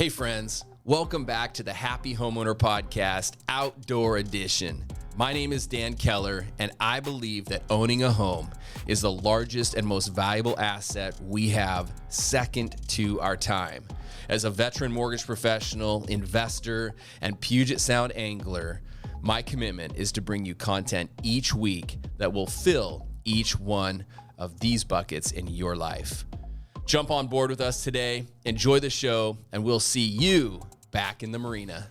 Hey friends, welcome back to the Happy Homeowner Podcast, Outdoor Edition. My name is Dan Keller, and I believe that owning a home is the largest and most valuable asset we have, second to our time. As a veteran mortgage professional, investor, and Puget Sound angler, my commitment is to bring you content each week that will fill each one of these buckets in your life. Jump on board with us today, enjoy the show, and we'll see you back in the marina.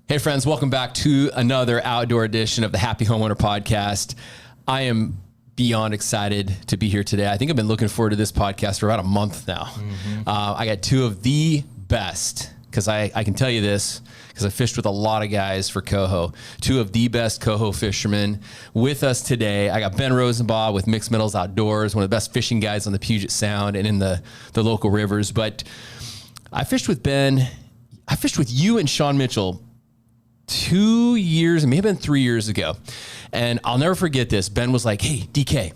Hey friends, welcome back to another outdoor edition of the Happy Homeowner Podcast. I am beyond excited to be here today. I think I've been looking forward to this podcast for about a month now. I got two of the best, because I can tell you this, because I fished with a lot of guys for Coho. Two of the best Coho fishermen with us today. I got Ben Rosenbach with Mixed Metals Outdoors, one of the best fishing guys on the Puget Sound and in the local rivers. But I fished with Ben. I fished with you and Sean Mitchell 2 years, it may have been 3 years ago. And I'll never forget this. Ben was like, hey, DK,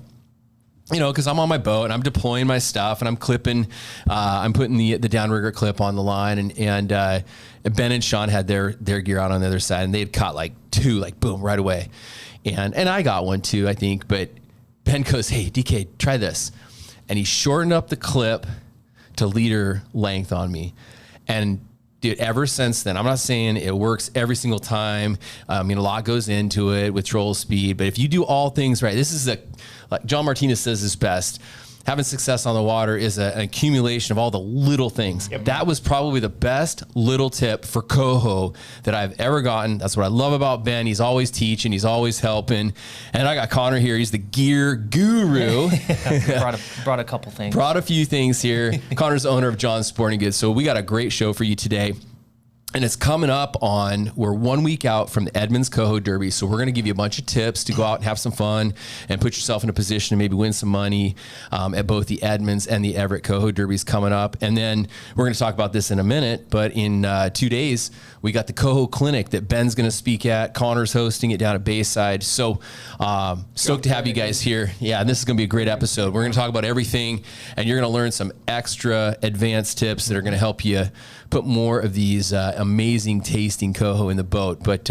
you know, because I'm on my boat and I'm deploying my stuff and I'm clipping, I'm putting the Downrigger clip on the line, and Ben and Sean had their gear out on the other side, and they had caught like two, like boom, right away. And I got one too, I think, but Ben goes, hey, DK, try this. And he shortened up the clip to leader length on me. And dude, ever since then, I'm not saying it works every single time. I mean, a lot goes into it with troll speed, but if you do all things right, this is like John Martinis says this best, having success on the water is an accumulation of all the little things. Yep. That was probably the best little tip for Coho that I've ever gotten. That's what I love about Ben. He's always teaching, he's always helping. And I got Connor here. He's the gear guru. brought a couple things. Brought a few things here. Connor's the owner of John's Sporting Goods. So we got a great show for you today. And it's coming up we're 1 week out from the Edmonds Coho Derby. So we're going to give you a bunch of tips to go out and have some fun and put yourself in a position to maybe win some money at both the Edmonds and the Everett Coho Derbies coming up. And then we're going to talk about this in a minute, but in 2 days, we got the Coho Clinic that Ben's going to speak at. Connor's hosting it down at Bayside. So stoked to have you guys here. Yeah, this is going to be a great episode. We're going to talk about everything, and you're going to learn some extra advanced tips that are going to help you put more of these amazing tasting Coho in the boat. But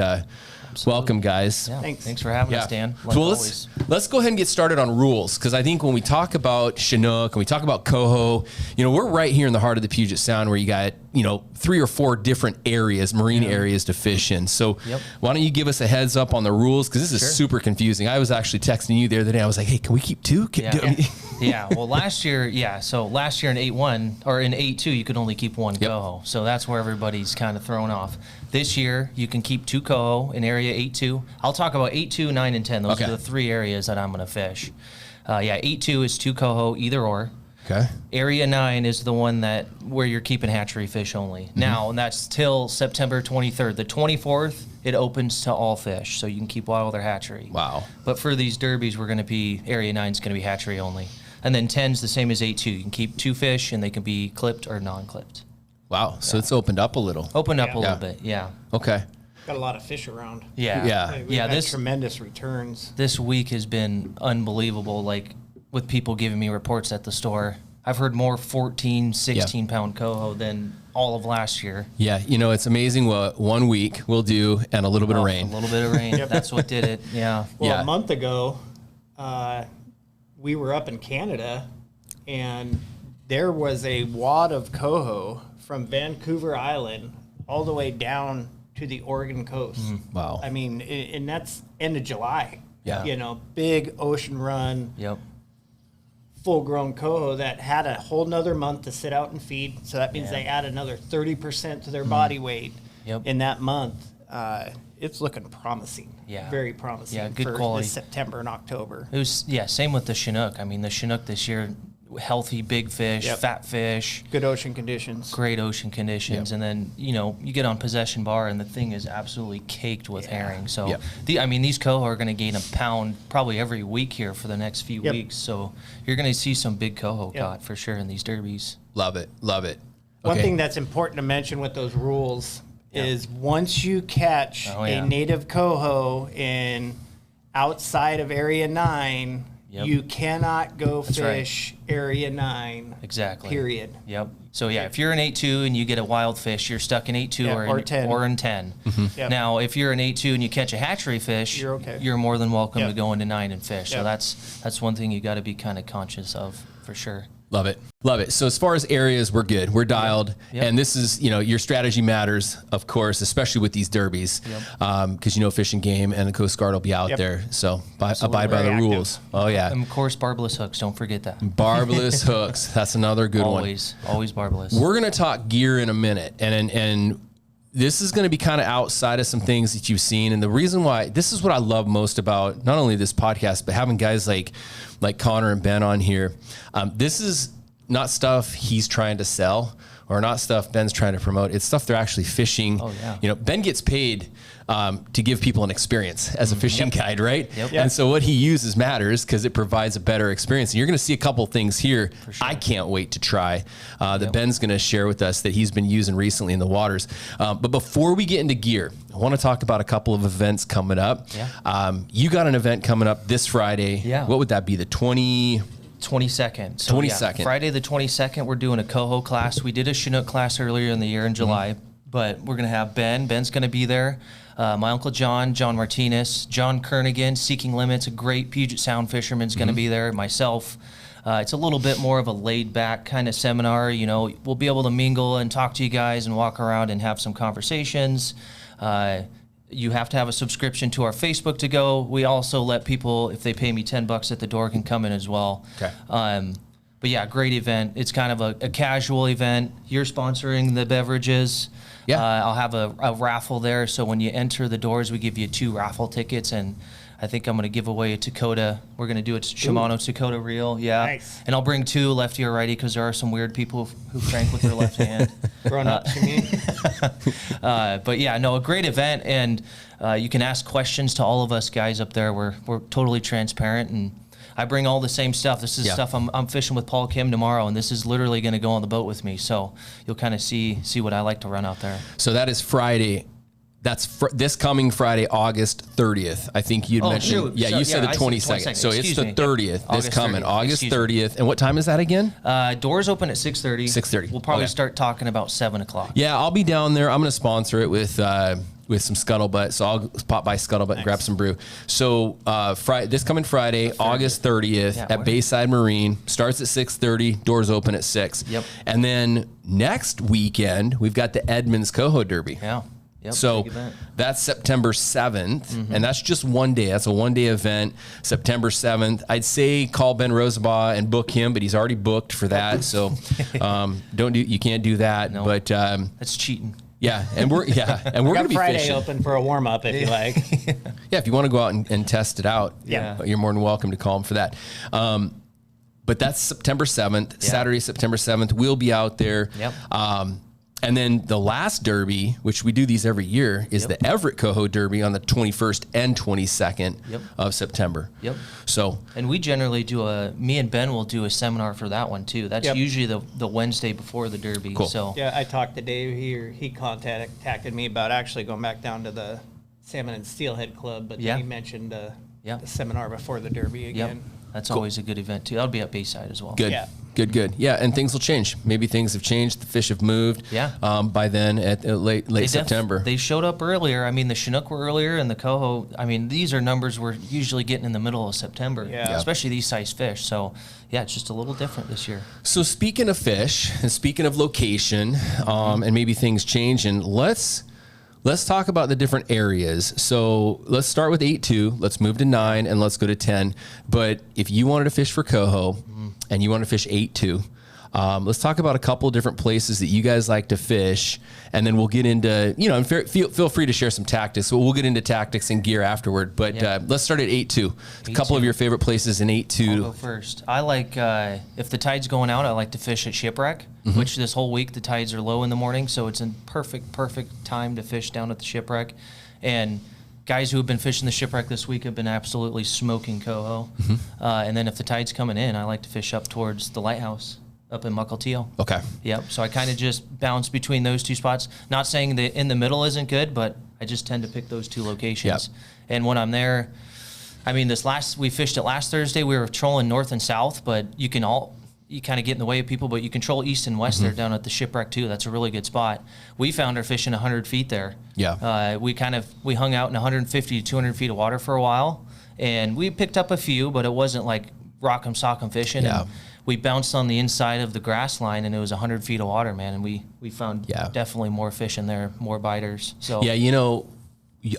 welcome, guys. Yeah, thanks for having us, Dan. Like so let's go ahead and get started on rules, because I think when we talk about Chinook and we talk about Coho, you know, we're right here in the heart of the Puget Sound where you got, you know, 3 or 4 different areas, marine areas to fish in. So why don't you give us a heads up on the rules, because this is super confusing. I was actually texting you the other day. I was like, hey, can we keep 2? Well, last year in 8-1 or in 8-2, you could only keep 1 Coho. So that's where everybody's kind of thrown off. This year, you can keep 2 Coho in area 8-2. I'll talk about 8-2, 9, and 10. Those are the 3 areas that I'm going to fish. 8-2 is 2 Coho, either or. Okay. Area 9 is the one where you're keeping hatchery fish only. Now, and that's till September 23rd. The 24th, it opens to all fish, so you can keep wild or hatchery. Wow. But for these derbies, Area 9 is going to be hatchery only. And then 10 is the same as 8-2. You can keep 2 fish, and they can be clipped or non-clipped. Wow. So it's opened up a little. A little bit, yeah. Okay. Got a lot of fish around. Yeah. We've had tremendous returns. This week has been unbelievable, like with people giving me reports at the store. I've heard more 14, 16-pound Coho than all of last year. Yeah, you know, it's amazing what 1 week will do and a little bit of rain. A little bit of rain. That's what did it, Well, a month ago, we were up in Canada, and there was a wad of Coho from Vancouver Island all the way down to the Oregon coast. Wow. I mean, and that's end of July. Yeah. You know, big ocean run. Yep. Full-grown Coho that had a whole nother month to sit out and feed. So that means they add another 30% to their body weight in that month. It's looking promising. Yeah. Very promising. Yeah, good for quality. This September and October. It was, same with the Chinook. I mean, the Chinook this year, healthy, big fish, fat fish. Good ocean conditions. Great ocean conditions. And then, you know, you get on possession bar and the thing is absolutely caked with herring. So, these Coho are going to gain a pound probably every week here for the next few weeks. So you're going to see some big Coho caught for sure in these derbies. Love it. Love it. One thing that's important to mention with those rules is once you catch a native Coho in outside of Area 9, Yep. You cannot go That's fish Area 9. Exactly. Period. Yep. So yeah, if you're an 8-2 and you get a wild fish, you're stuck in 8-2 Yeah, or 10. Or in 10. Yep. Now, if you're an 8-2 and you catch a hatchery fish, You're okay. You're more than welcome Yep. to go into 9 and fish. So Yep. that's one thing you got to be kind of conscious of for sure. Love it. Love it. So as far as areas, we're good. We're dialed. Yep. And this is, your strategy matters, of course, especially with these derbies. Because, Fish and Game and the Coast Guard will be out Yep. there. So abide by the Very active. rules. Oh, yeah. And of course, barbless hooks. Don't forget that. Barbless hooks. That's another good one. Always barbless. We're going to talk gear in a minute. And this is going to be kind of outside of some things that you've seen. And the reason why, this is what I love most about not only this podcast, but having guys like Connor and Ben on here. This is not stuff he's trying to sell or not stuff Ben's trying to promote. It's stuff they're actually fishing. Oh, yeah. Ben gets paid to give people an experience as a fishing guide, right? Yep. And so what he uses matters because it provides a better experience. And you're going to see a couple things here I can't wait to try that Ben's going to share with us that he's been using recently in the waters. But before we get into gear, I want to talk about a couple of events coming up. Yeah. You got an event coming up this Friday. Yeah. What would that be? The 22nd. So 22nd. Friday the 22nd, we're doing a Coho class. We did a Chinook class earlier in the year in July, but we're going to have Ben. Ben's going to be there. My Uncle John Martinis, John Kernigan, Seeking Limits, a great Puget Sound fisherman, is going to be there. Myself. It's a little bit more of a laid-back kind of seminar. We'll be able to mingle and talk to you guys and walk around and have some conversations. You have to have a subscription to our Facebook to go. We also let people, if they pay me $10 at the door, can come in as well. Okay. But yeah, great event. It's kind of a casual event. You're sponsoring the beverages. Yeah. I'll have a raffle there. So when you enter the doors, we give you 2 raffle tickets, and I think I'm going to give away a Takota. We're going to do a Shimano Takota reel. Yeah. Nice. And I'll bring 2 lefty or righty because there are some weird people who crank with their left hand. Grown ups, you mean? But yeah, no, a great event, and you can ask questions to all of us guys up there. We're totally transparent, and I bring all the same stuff. This is stuff I'm fishing with Paul Kim tomorrow, and this is literally going to go on the boat with me. So you'll kind of see what I like to run out there. So that is Friday. That's this coming Friday, August 30th. I think you'd mentioned. Shoot. Yeah, So, you said yeah, the I said 22nd. So it's Excuse the me. 30th. Yep. This August coming 30th. August Excuse me. 30th. And what time is that again? Doors open at 6:30. 6:30. We'll probably Okay. start talking about 7 o'clock. Yeah, I'll be down there. I'm going to sponsor it with some Scuttlebutt. So I'll pop by Scuttlebutt and grab some brew. So this coming Friday, August 30th Yeah, at where? Bayside Marine. Starts at 6:30. Doors open at 6. Yep. And then next weekend, we've got the Edmonds Coho Derby. Yeah. Yep, So big event. that's September 7th, and that's just one day. That's a one-day event, September 7th. I'd say call Ben Rosenbach and book him, but he's already booked for that. So you can't do that. No. But That's cheating. yeah, and we're going Got to be Friday fishing. open for a warm up if you like. Yeah, if you want to go out and test it out, Yeah. you're more than welcome to call him for that. But that's September 7th, Yeah. Saturday, September 7th. We'll be out there. Yep. And then the last derby, which we do these every year, is the Everett Coho Derby on the 21st and 22nd of September. Yep. So, And we generally me and Ben will do a seminar for that one too. That's Yep. usually the Wednesday before the Derby. Cool. So Yeah, I talked to Dave. He contacted me about actually going back down to the Salmon and Steelhead Club, but Yeah. then he mentioned Yeah. the seminar before the Derby yep. again. That's always a good event too. That'll be at Bayside as well. good. Yeah. Good. Yeah, and things will change. Maybe things have changed. The fish have moved. Yeah. By then, at late September. They showed up earlier. I mean, the Chinook were earlier, and the Coho. I mean, these are numbers we're usually getting in the middle of September. Yeah. Especially these size fish. So, yeah, it's just a little different this year. So speaking of fish and speaking of location, and maybe things changing, let's talk about the different areas. So let's start with 8-2, let's move to 9, and let's go to 10. But if you wanted to fish for Coho and you want to fish 8-2, let's talk about a couple of different places that you guys like to fish, and then we'll get into, and feel free to share some tactics. So we'll get into tactics and gear afterward. But let's start at 8-2. A couple of your favorite places in 8-2. I'll go first. I like, if the tide's going out, I like to fish at Shipwreck, which this whole week the tides are low in the morning, so it's a perfect time to fish down at the Shipwreck. And guys who have been fishing the Shipwreck this week have been absolutely smoking Coho. And then if the tide's coming in, I like to fish up towards the lighthouse up in Mukilteo. Okay. Yep. So I kind of just bounce between those two spots. Not saying that in the middle isn't good, but I just tend to pick those two locations. Yep. And when I'm there, I mean, we fished it last Thursday. We were trolling north and south, but you kind of get in the way of people, but you control east and west there down at the shipwreck too. That's a really good spot. We found our fish in 100 feet there. Yeah. We hung out in 150 to 200 feet of water for a while, and we picked up a few, but it wasn't like rock'em sock'em fishing. Yeah. And we bounced on the inside of the grass line, and it was 100 feet of water, man. And we found definitely more fish in there, more biters. So yeah, you know,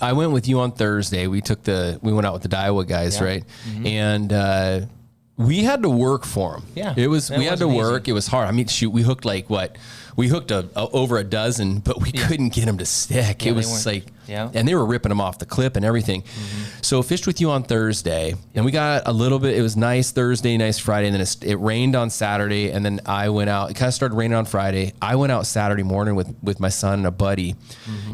I went with you on Thursday. We went out with the Daiwa guys, right? And we had to work for them. Yeah, we had to work. Easy. It was hard. I mean, shoot, we hooked over a dozen, but we couldn't get them to stick. Yeah, it was like, and they were ripping them off the clip and everything. So fished with you on Thursday, and we got a little bit. It was nice Thursday, nice Friday, and then it rained on Saturday. And then I went out. It kind of started raining on Friday. I went out Saturday morning with my son and a buddy.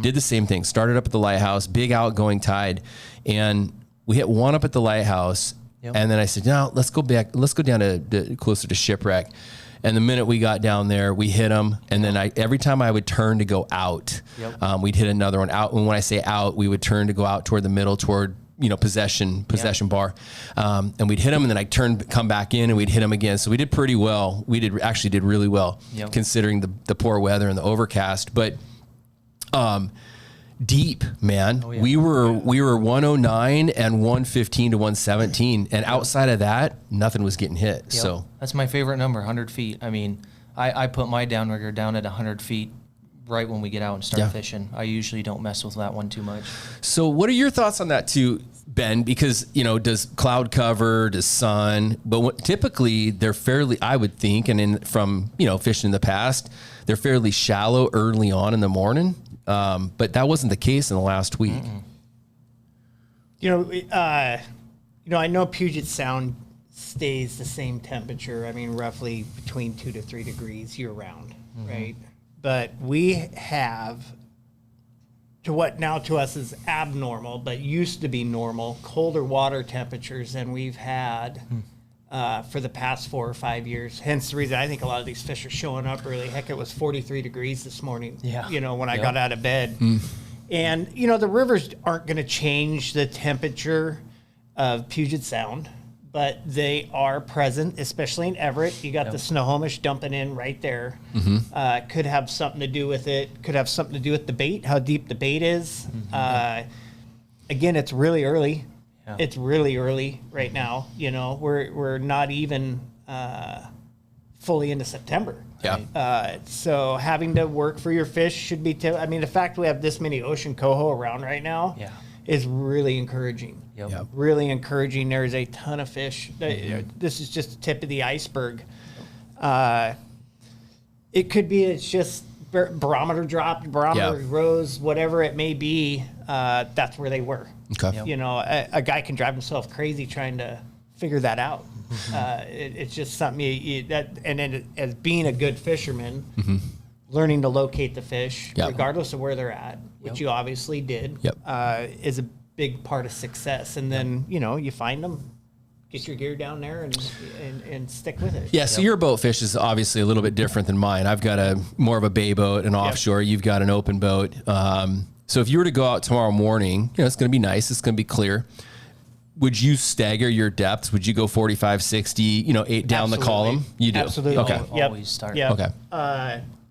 Did the same thing. Started up at the lighthouse, big outgoing tide, and we hit one up at the lighthouse. And then I said, no, let's go back. Let's go down to closer to shipwreck. And the minute we got down there, we hit them. And then every time I would turn to go out, we'd hit another one out. And when I say out, we would turn to go out toward the middle, toward, possession bar. And we'd hit them, and then I'd come back in, and we'd hit them again. So we did pretty well. We actually did really well, considering the poor weather and the overcast. But deep, man. We were 109 and 115 to 117, and outside of that, nothing was getting hit. So that's my favorite number, 100 feet. I mean, I put my downrigger down at 100 feet right when we get out and start fishing. I usually don't mess with that one too much. So what are your thoughts on that too, Ben? Because, does cloud cover, does sun, but typically they're fairly, I would think, and from, fishing in the past, they're fairly shallow early on in the morning. But that wasn't the case in the last week. I know Puget Sound stays the same temperature. I mean, roughly between 2 to 3 degrees year round, right? But we have, to what now to us is abnormal, but used to be normal, colder water temperatures than we've had for the past 4 or 5 years. Hence the reason I think a lot of these fish are showing up early. Heck, it was 43 degrees this morning, when I got out of bed. And, the rivers aren't going to change the temperature of Puget Sound, but they are present, especially in Everett. You got the Snohomish dumping in right there. Could have something to do with it. Could have something to do with the bait, how deep the bait is. Again, it's really early. Yeah. It's really early right now. We're not even fully into September. Yeah. So having to work for your fish should be. The fact we have this many ocean coho around right now is really encouraging. Yep. Really encouraging. There's a ton of fish. This is just the tip of the iceberg. It could be it's just barometer dropped, barometer rose, whatever it may be. That's where they were. Okay. A guy can drive himself crazy trying to figure that out. It's just something and then as being a good fisherman, learning to locate the fish, regardless of where they're at, which you obviously did, is a big part of success. And then, you find them, get your gear down there and stick with it. Yeah, so your boat fish is obviously a little bit different than mine. I've got more of a bay boat, an offshore. You've got an open boat. So if you were to go out tomorrow morning, it's going to be nice. It's going to be clear. Would you stagger your depths? Would you go 45, 60, 8 down the column? You do? Absolutely. Okay. Always start. Yep. Okay.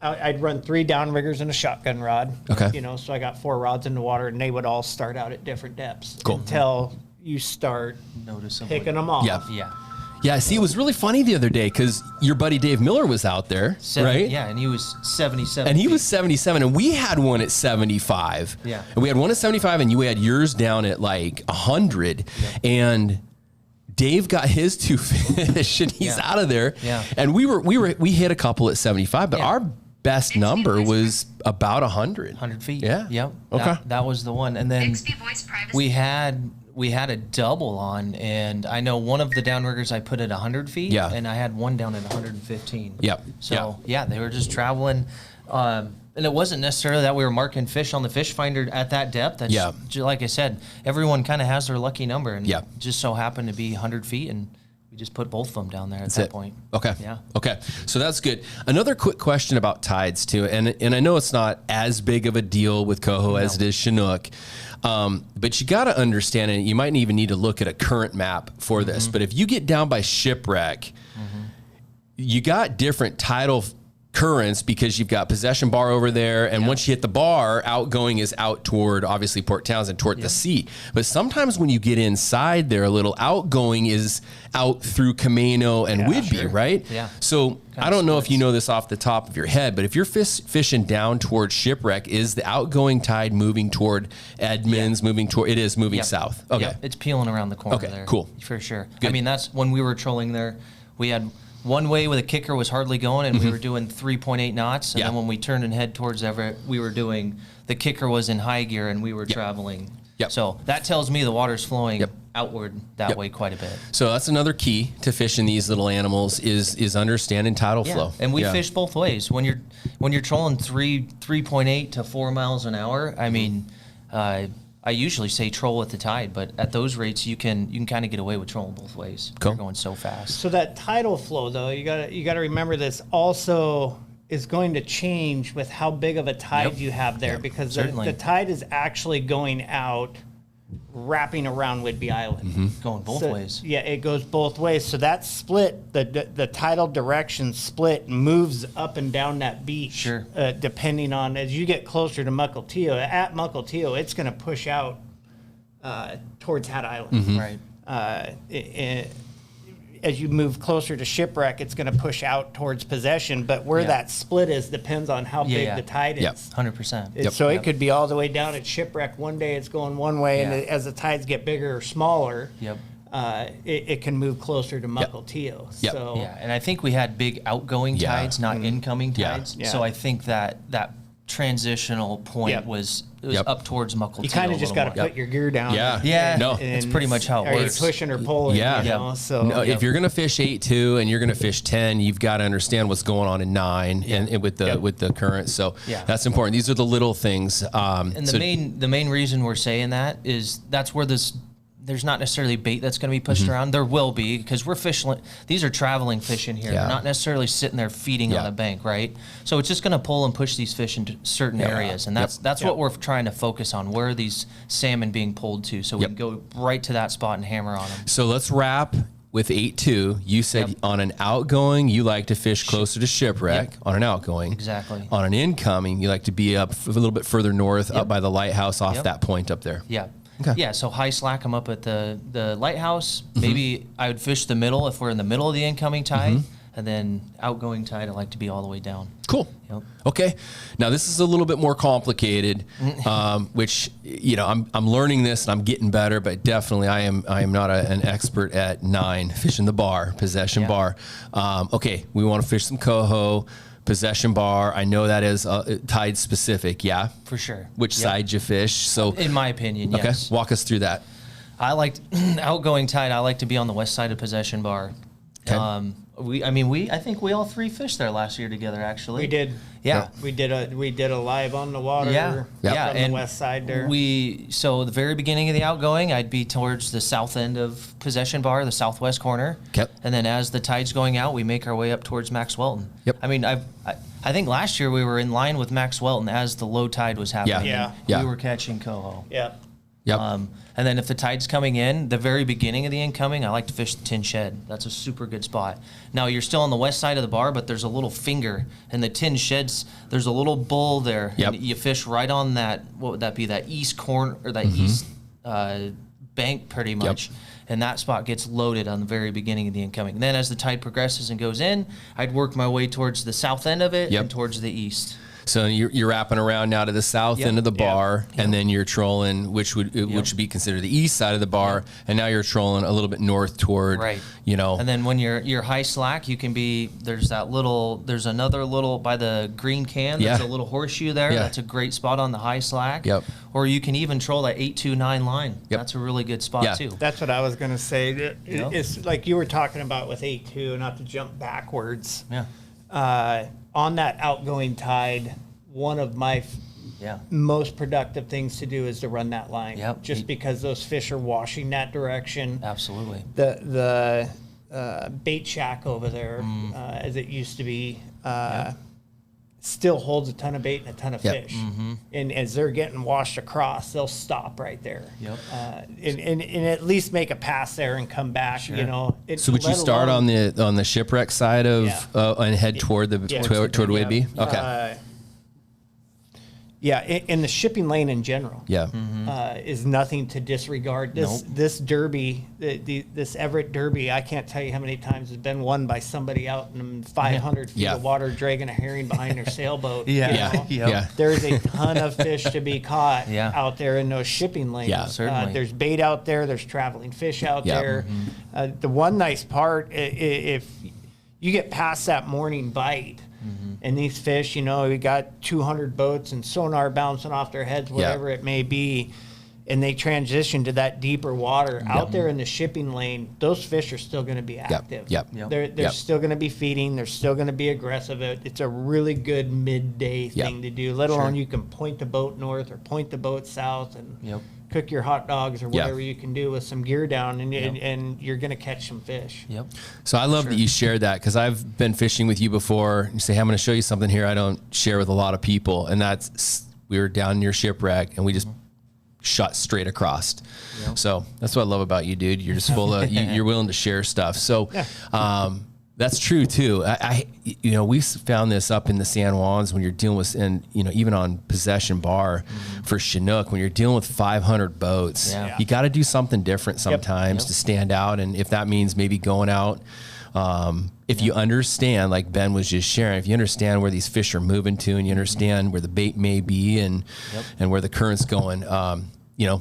I'd run 3 downriggers and a shotgun rod. Okay. So I got 4 rods in the water, and they would all start out at different depths. Cool. Until you start picking them off. Yeah, see, it was really funny the other day because your buddy Dave Miller was out there, right? Yeah, and he was 77. And he was 77, and we had one at 75. Yeah. And we had one at 75, and you had yours down at like 100. Yeah. And Dave got his 2 fish, and he's out of there. Yeah. And we hit a couple at 75, but our best number was about 100. 100 feet. Yeah. Yep. Okay. That was the one. And then we had a double on, and I know one of the downriggers I put at 100 feet, and I had one down at 115. Yep. So they were just traveling, and it wasn't necessarily that we were marking fish on the fish finder at that depth. That's like I said, everyone kind of has their lucky number, and just so happened to be 100 feet, and we just put both of them down there at that point. Okay. Yeah. Okay. So that's good. Another quick question about tides too, and I know it's not as big of a deal with Coho as it is Chinook, but you got to understand, and you might even need to look at a current map for this. But if you get down by Shipwreck, you got different tidal currents because you've got possession bar over there, and once you hit the bar, outgoing is out toward obviously Port Townsend, toward the sea. But sometimes when you get inside there a little, outgoing is out through Camino and Whidbey, right? Yeah. So I don't know if you know this off the top of your head, but if you're fishing down towards Shipwreck, is the outgoing tide moving toward Edmonds, moving toward, it is moving south? Okay. Yep. It's peeling around the corner there. Cool. For sure. Good. I mean, that's when we were trolling there, we had one way where the kicker was hardly going, and we were doing 3.8 knots. And then when we turned and head towards Everett, we were doing, the kicker was in high gear, and we were traveling. So that tells me the water's flowing outward that way quite a bit. So that's another key to fishing these little animals is understanding tidal flow. And we fish both ways. When you're trolling 3.8 to 4 miles an hour, I mean, I usually say troll at the tide, but at those rates, you can kind of get away with trolling both ways. Cool. You're going so fast. So that tidal flow, though, you gotta remember this also is going to change with how big of a tide you have there, because the tide is actually going out, wrapping around Whidbey Island. Going both ways. Yeah, it goes both ways. So that split, the tidal direction split, moves up and down that beach. Sure. Depending on, as you get closer to Mukilteo, at Mukilteo, it's going to push out towards Hat Island. Right. As you move closer to Shipwreck, it's going to push out towards Possession. But where that split is depends on how big the tide is. 100%. So it could be all the way down at Shipwreck. One day it's going one way, and as the tides get bigger or smaller, it can move closer to Mukilteo. So and I think we had big outgoing tides, not incoming tides. So I think that transitional point was up towards Mukilteo. you kind of just got to put your gear down. No, it's pretty much how it works. Are you pushing or pulling? You know? So if you're going to fish 8.2 and you're going to fish 10, you've got to understand what's going on in 9 and with the current. So that's important. These are the little things. And the main reason we're saying that is that's where there's not necessarily bait that's going to be pushed around. There will be, because we're fishing. These are traveling fish in here. They're not necessarily sitting there feeding on the bank, right? So it's just going to pull and push these fish into certain areas, and that's what we're trying to focus on. Where are these salmon being pulled to, so we can go right to that spot and hammer on them. So let's wrap with 8.2. You said on an outgoing, you like to fish closer to Shipwreck on an outgoing. Exactly. On an incoming, you like to be up a little bit further north, up by the lighthouse, off that point up there. Okay. Yeah, so high slack, I'm up at the lighthouse. Maybe I would fish the middle if we're in the middle of the incoming tide, and then outgoing tide, I like to be all the way down. Cool. Okay. Now this is a little bit more complicated, which I'm learning this and I'm getting better, but definitely I am not an expert at 9 fishing the bar, possession bar. Okay, we want to fish some coho. Possession bar, I know that is tide specific, for sure. Which side you fish? So, in my opinion, yes. Okay, walk us through that. I like outgoing tide. I like to be on the west side of possession bar. Okay. I think we all three fished there last year together. Actually, we did. Yeah, we did a live on the water. From the west side there. So the very beginning of the outgoing, I'd be towards the south end of possession bar, the southwest corner. And then as the tide's going out, we make our way up towards Max Welton. I mean, I think last year we were in line with Max Welton as the low tide was happening. We were catching coho. And then if the tide's coming in, the very beginning of the incoming, I like to fish the Tin Shed. That's a super good spot. Now, you're still on the west side of the bar, but there's a little finger. And the Tin Sheds, there's a little bull there. And you fish right on that, what would that be, that east corner, or that east bank pretty much. And that spot gets loaded on the very beginning of the incoming. And then as the tide progresses and goes in, I'd work my way towards the south end of it and towards the east. So you're wrapping around now to the south end of the bar, and then you're trolling, which would be considered the east side of the bar, and now you're trolling a little bit north toward, And then when you're high slack, you can be, there's another little, by the green can, there's a little horseshoe there. That's a great spot on the high slack. Or you can even troll that 829 line. That's a really good spot too. That's what I was going to say. It's like you were talking about with 8.2, not to jump backwards. On that outgoing tide, one of my most productive things to do is to run that line. Just because those fish are washing that direction. Absolutely. The bait shack over there, as it used to be. Still holds a ton of bait and a ton of fish. And as they're getting washed across, they'll stop right there. And at least make a pass there and come back, you know. So would you start on the shipwreck side of and head toward the toward Whidbey? Okay. In the shipping lane in general, is nothing to disregard. This derby, this Everett Derby, I can't tell you how many times it's been won by somebody out in 500 feet of water dragging a herring behind their sailboat. There's a ton of fish to be caught out there in those shipping lanes. Certainly. There's bait out there. There's traveling fish out there. The one nice part, if you get past that morning bite, and these fish, you know, we got 200 boats and sonar bouncing off their heads, whatever it may be, and they transition to that deeper water out there in the shipping lane, those fish are still going to be active. They're still going to be feeding. They're still going to be aggressive. It's a really good midday thing to do, let alone you can point the boat north or point the boat south and cook your hot dogs or whatever you can do with some gear down, and you're going to catch some fish. So I love that you shared that, because I've been fishing with you before. You say, hey, I'm going to show you something here I don't share with a lot of people. And that's, we were down near shipwreck and we just shot straight across. So that's what I love about you, dude. You're just full of, you're willing to share stuff. So, that's true too. We found this up in the San Juans when you're dealing with, and even on Possession Bar for Chinook, when you're dealing with 500 boats, you got to do something different sometimes to stand out. And if that means maybe going out, if you understand, like Ben was just sharing, if you understand where these fish are moving to, and you understand where the bait may be, and where the current's going,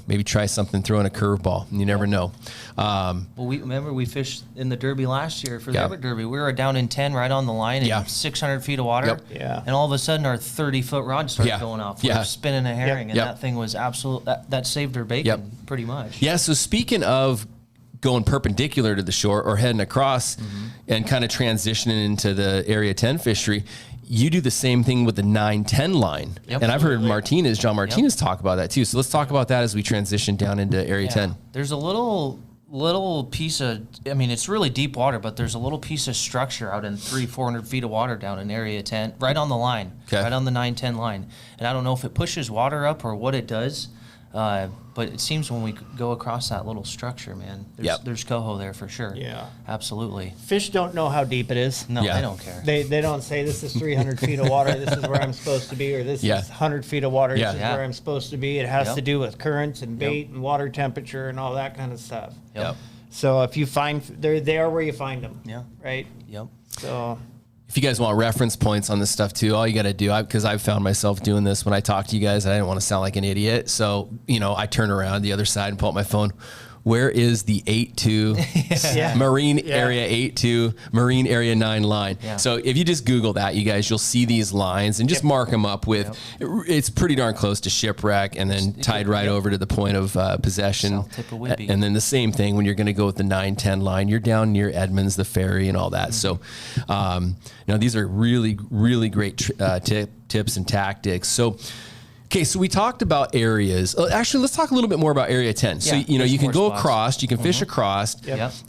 maybe try something, throwing a curveball. You never know. Well, we fished in the Derby last year for the Everett Derby. We were down in 10 right on the line in 600 feet of water. And all of a sudden our 30-foot rod started going off. We were spinning a herring, and that thing was absolute. That saved her bacon pretty much. Yeah. So speaking of going perpendicular to the shore or heading across and kind of transitioning into the Area 10 fishery, you do the same thing with the 9-10 line. And I've heard John Martinez talk about that too. So let's talk about that as we transition down into Area 10. There's a little piece of, it's really deep water, but there's a little piece of structure out in 400 feet of water down in Area 10, right on the line, right on the 9-10 line. And I don't know if it pushes water up or what it does, but it seems when we go across that little structure, man, there's coho there for sure. Absolutely. Fish don't know how deep it is. No, they don't care. They don't say, this is 300 feet of water, this is where I'm supposed to be, or this is 100 feet of water, this is where I'm supposed to be. It has to do with currents and bait and water temperature and all that kind of stuff. So if you find, they are where you find them. Right? So if you guys want reference points on this stuff too, all you got to do, because I've found myself doing this when I talk to you guys, and I didn't want to sound like an idiot. So, I turn around the other side and pull out my phone. Where is the 8-2 Marine Area 8-2 Marine Area 9 line? So if you just Google that, you guys, you'll see these lines and just mark them up with, it's pretty darn close to shipwreck, and then tied right over to the point of possession. South tip of Whidbey. And then the same thing when you're going to go with the 9-10 line, you're down near Edmonds, the ferry and all that. So, these are really, really great tips and tactics. So, okay, so we talked about areas. Actually, let's talk a little bit more about Area 10. So, you can go across, you can fish across.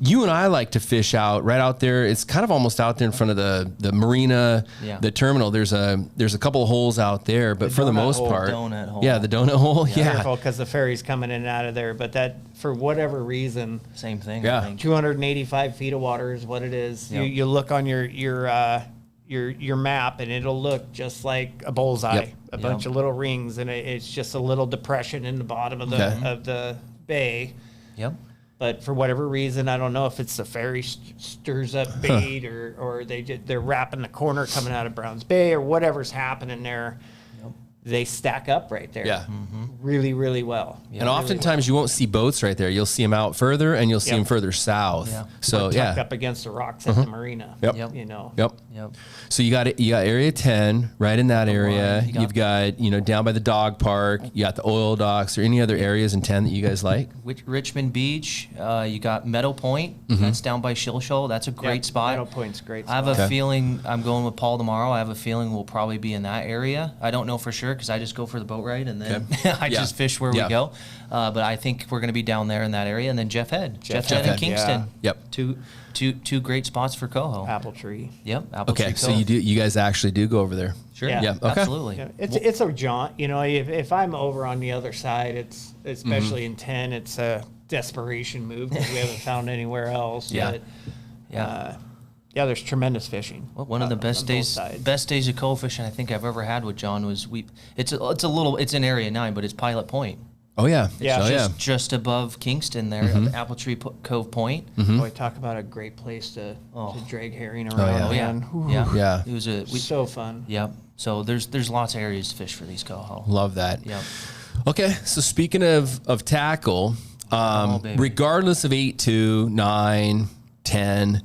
You and I like to fish out right out there. It's kind of almost out there in front of the marina, the terminal. There's a couple of holes out there, but for the most part, the donut hole. Yeah, the donut hole. Careful, because the ferry's coming in and out of there. But that, for whatever reason, same thing. Yeah. I think. 285 feet of water is what it is. You look on your map, and it'll look just like a bullseye, a bunch of little rings, and it's just a little depression in the bottom of the bay. But for whatever reason, I don't know if it's the ferry stirs up bait or they're wrapping the corner coming out of Browns Bay or whatever's happening there. They stack up right there. Really, really well. And oftentimes you won't see boats right there. You'll see them out further, and you'll see them further south. So tucked up against the rocks at the marina. Yep. So you got area 10 right in that area. line. You've got, down by the dog park. You got the oil docks or any other areas in 10 that you guys like? Richmond Beach, you got Meadow Point. That's down by Shill Shoal. That's a great spot. Meadow Point's a great spot. I have a feeling, I'm going with Paul tomorrow. I have a feeling we'll probably be in that area. I don't know for sure because I just go for the boat ride and then I just fish where we go. But I think we're going to be down there in that area. And then Jeff Head and Kingston. Yep. Two great spots for coho. Apple Tree. Yep. Apple Tree. So you guys actually do go over there. Sure. Yeah. Okay. Absolutely. Yeah, it's a jaunt. If I'm over on the other side, it's especially in 10, it's a desperation move because we haven't found anywhere else. Yeah. But, Yeah. There's tremendous fishing. Well, one of the best days of coho fishing I think I've ever had with John was it's in area 9, but it's Pilot Point. Oh yeah. Just above Kingston there, at Apple Tree Cove Point. Boy, talk about a great place to drag herring around. Yeah. It was so fun. Yep. So there's lots of areas to fish for these coho. Love that. Yep. Okay, so speaking of tackle, regardless of 8.2, 9, 10,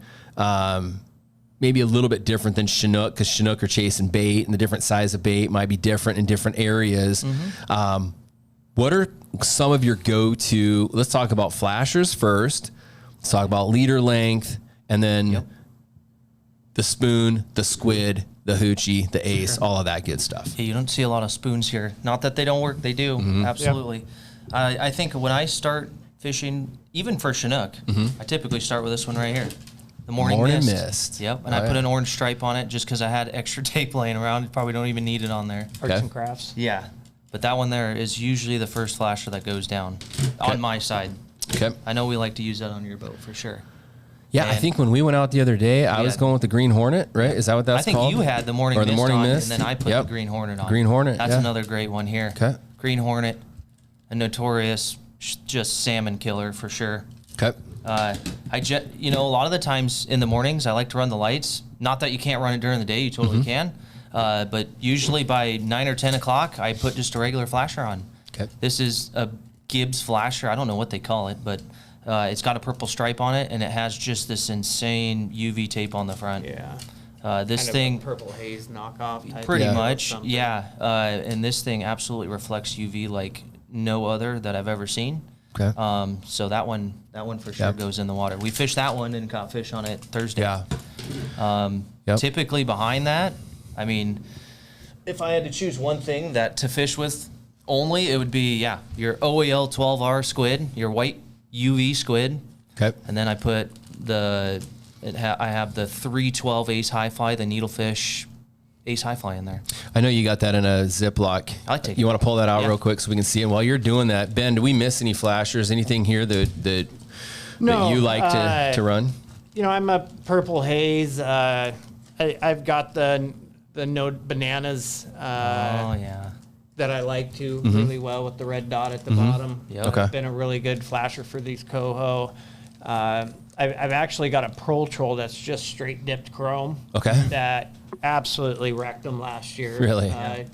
maybe a little bit different than Chinook because Chinook are chasing bait and the different size of bait might be different in different areas. What are some of your go-to, let's talk about flashers first, let's talk about leader length, and then the spoon, the squid, the hoochie, the ace, all of that good stuff. Yeah, you don't see a lot of spoons here. Not that they don't work, they do, absolutely. I think when I start fishing, even for Chinook, I typically start with this one right here. The Morning Mist. Yep, and I put an orange stripe on it just because I had extra tape laying around. You probably don't even need it on there. Arts and crafts. Yeah, but that one there is usually the first flasher that goes down on my side. Okay. I know we like to use that on your boat for sure. Yeah, I think when we went out the other day, I was going with the Green Hornet, right? Is that what that's called? I think you had the Morning Mist on, and then I put the Green Hornet on. Green Hornet, That's another great one here. Okay. Green Hornet, a notorious just salmon killer for sure. Okay. A lot of the times in the mornings, I like to run the lights. Not that you can't run it during the day, you totally can. But usually by 9 or 10 o'clock, I put just a regular flasher on. Okay. This is a Gibbs flasher. I don't know what they call it, but it's got a purple stripe on it, and it has just this insane UV tape on the front. Yeah. This kind thing, of a Purple Haze knockoff type. pretty much, and this thing absolutely reflects UV like no other that I've ever seen. Okay. So that one for sure goes in the water. We fished that one and caught fish on it Thursday. Yeah. Typically behind that, I mean, if I had to choose one thing to fish with only, it would be your OEL 12R squid, your white UV squid. Okay. And then I put I have the 312 Ace High Fly, the needlefish Ace High Fly in there. I know you got that in a Ziploc. I take it. You want to pull that out real quick so we can see it? While you're doing that, Ben, do we miss any flashers? Anything here that you like to run? I'm a Purple Haze. I've got the Node Bananas. That I like to really well with the red dot at the bottom. Yep. Okay. It's been a really good flasher for these coho. I've actually got a Pearl Troll that's just straight dipped chrome. Okay. That absolutely wrecked them last year. Really? I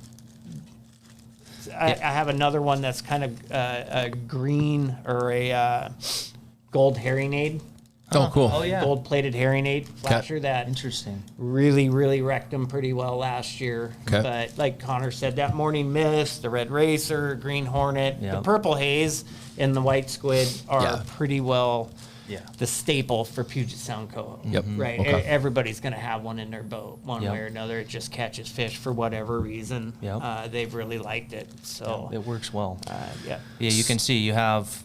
have another one that's kind of a green or a gold herringade. Oh, cool. Oh, yeah. Gold-plated herringade flasher that Interesting. really, really wrecked them pretty well last year. Okay. But like Connor said, that Morning Mist, the Red Racer, Green Hornet, the Yep. Purple Haze, and the White Squid are pretty well the staple for Puget Sound coho. Yep. Right. Okay. Everybody's going to have one in their boat one Yep. way or another. It just catches fish for whatever reason. Yep. They've really liked it. So, It works well. yeah. Yeah, you can see you have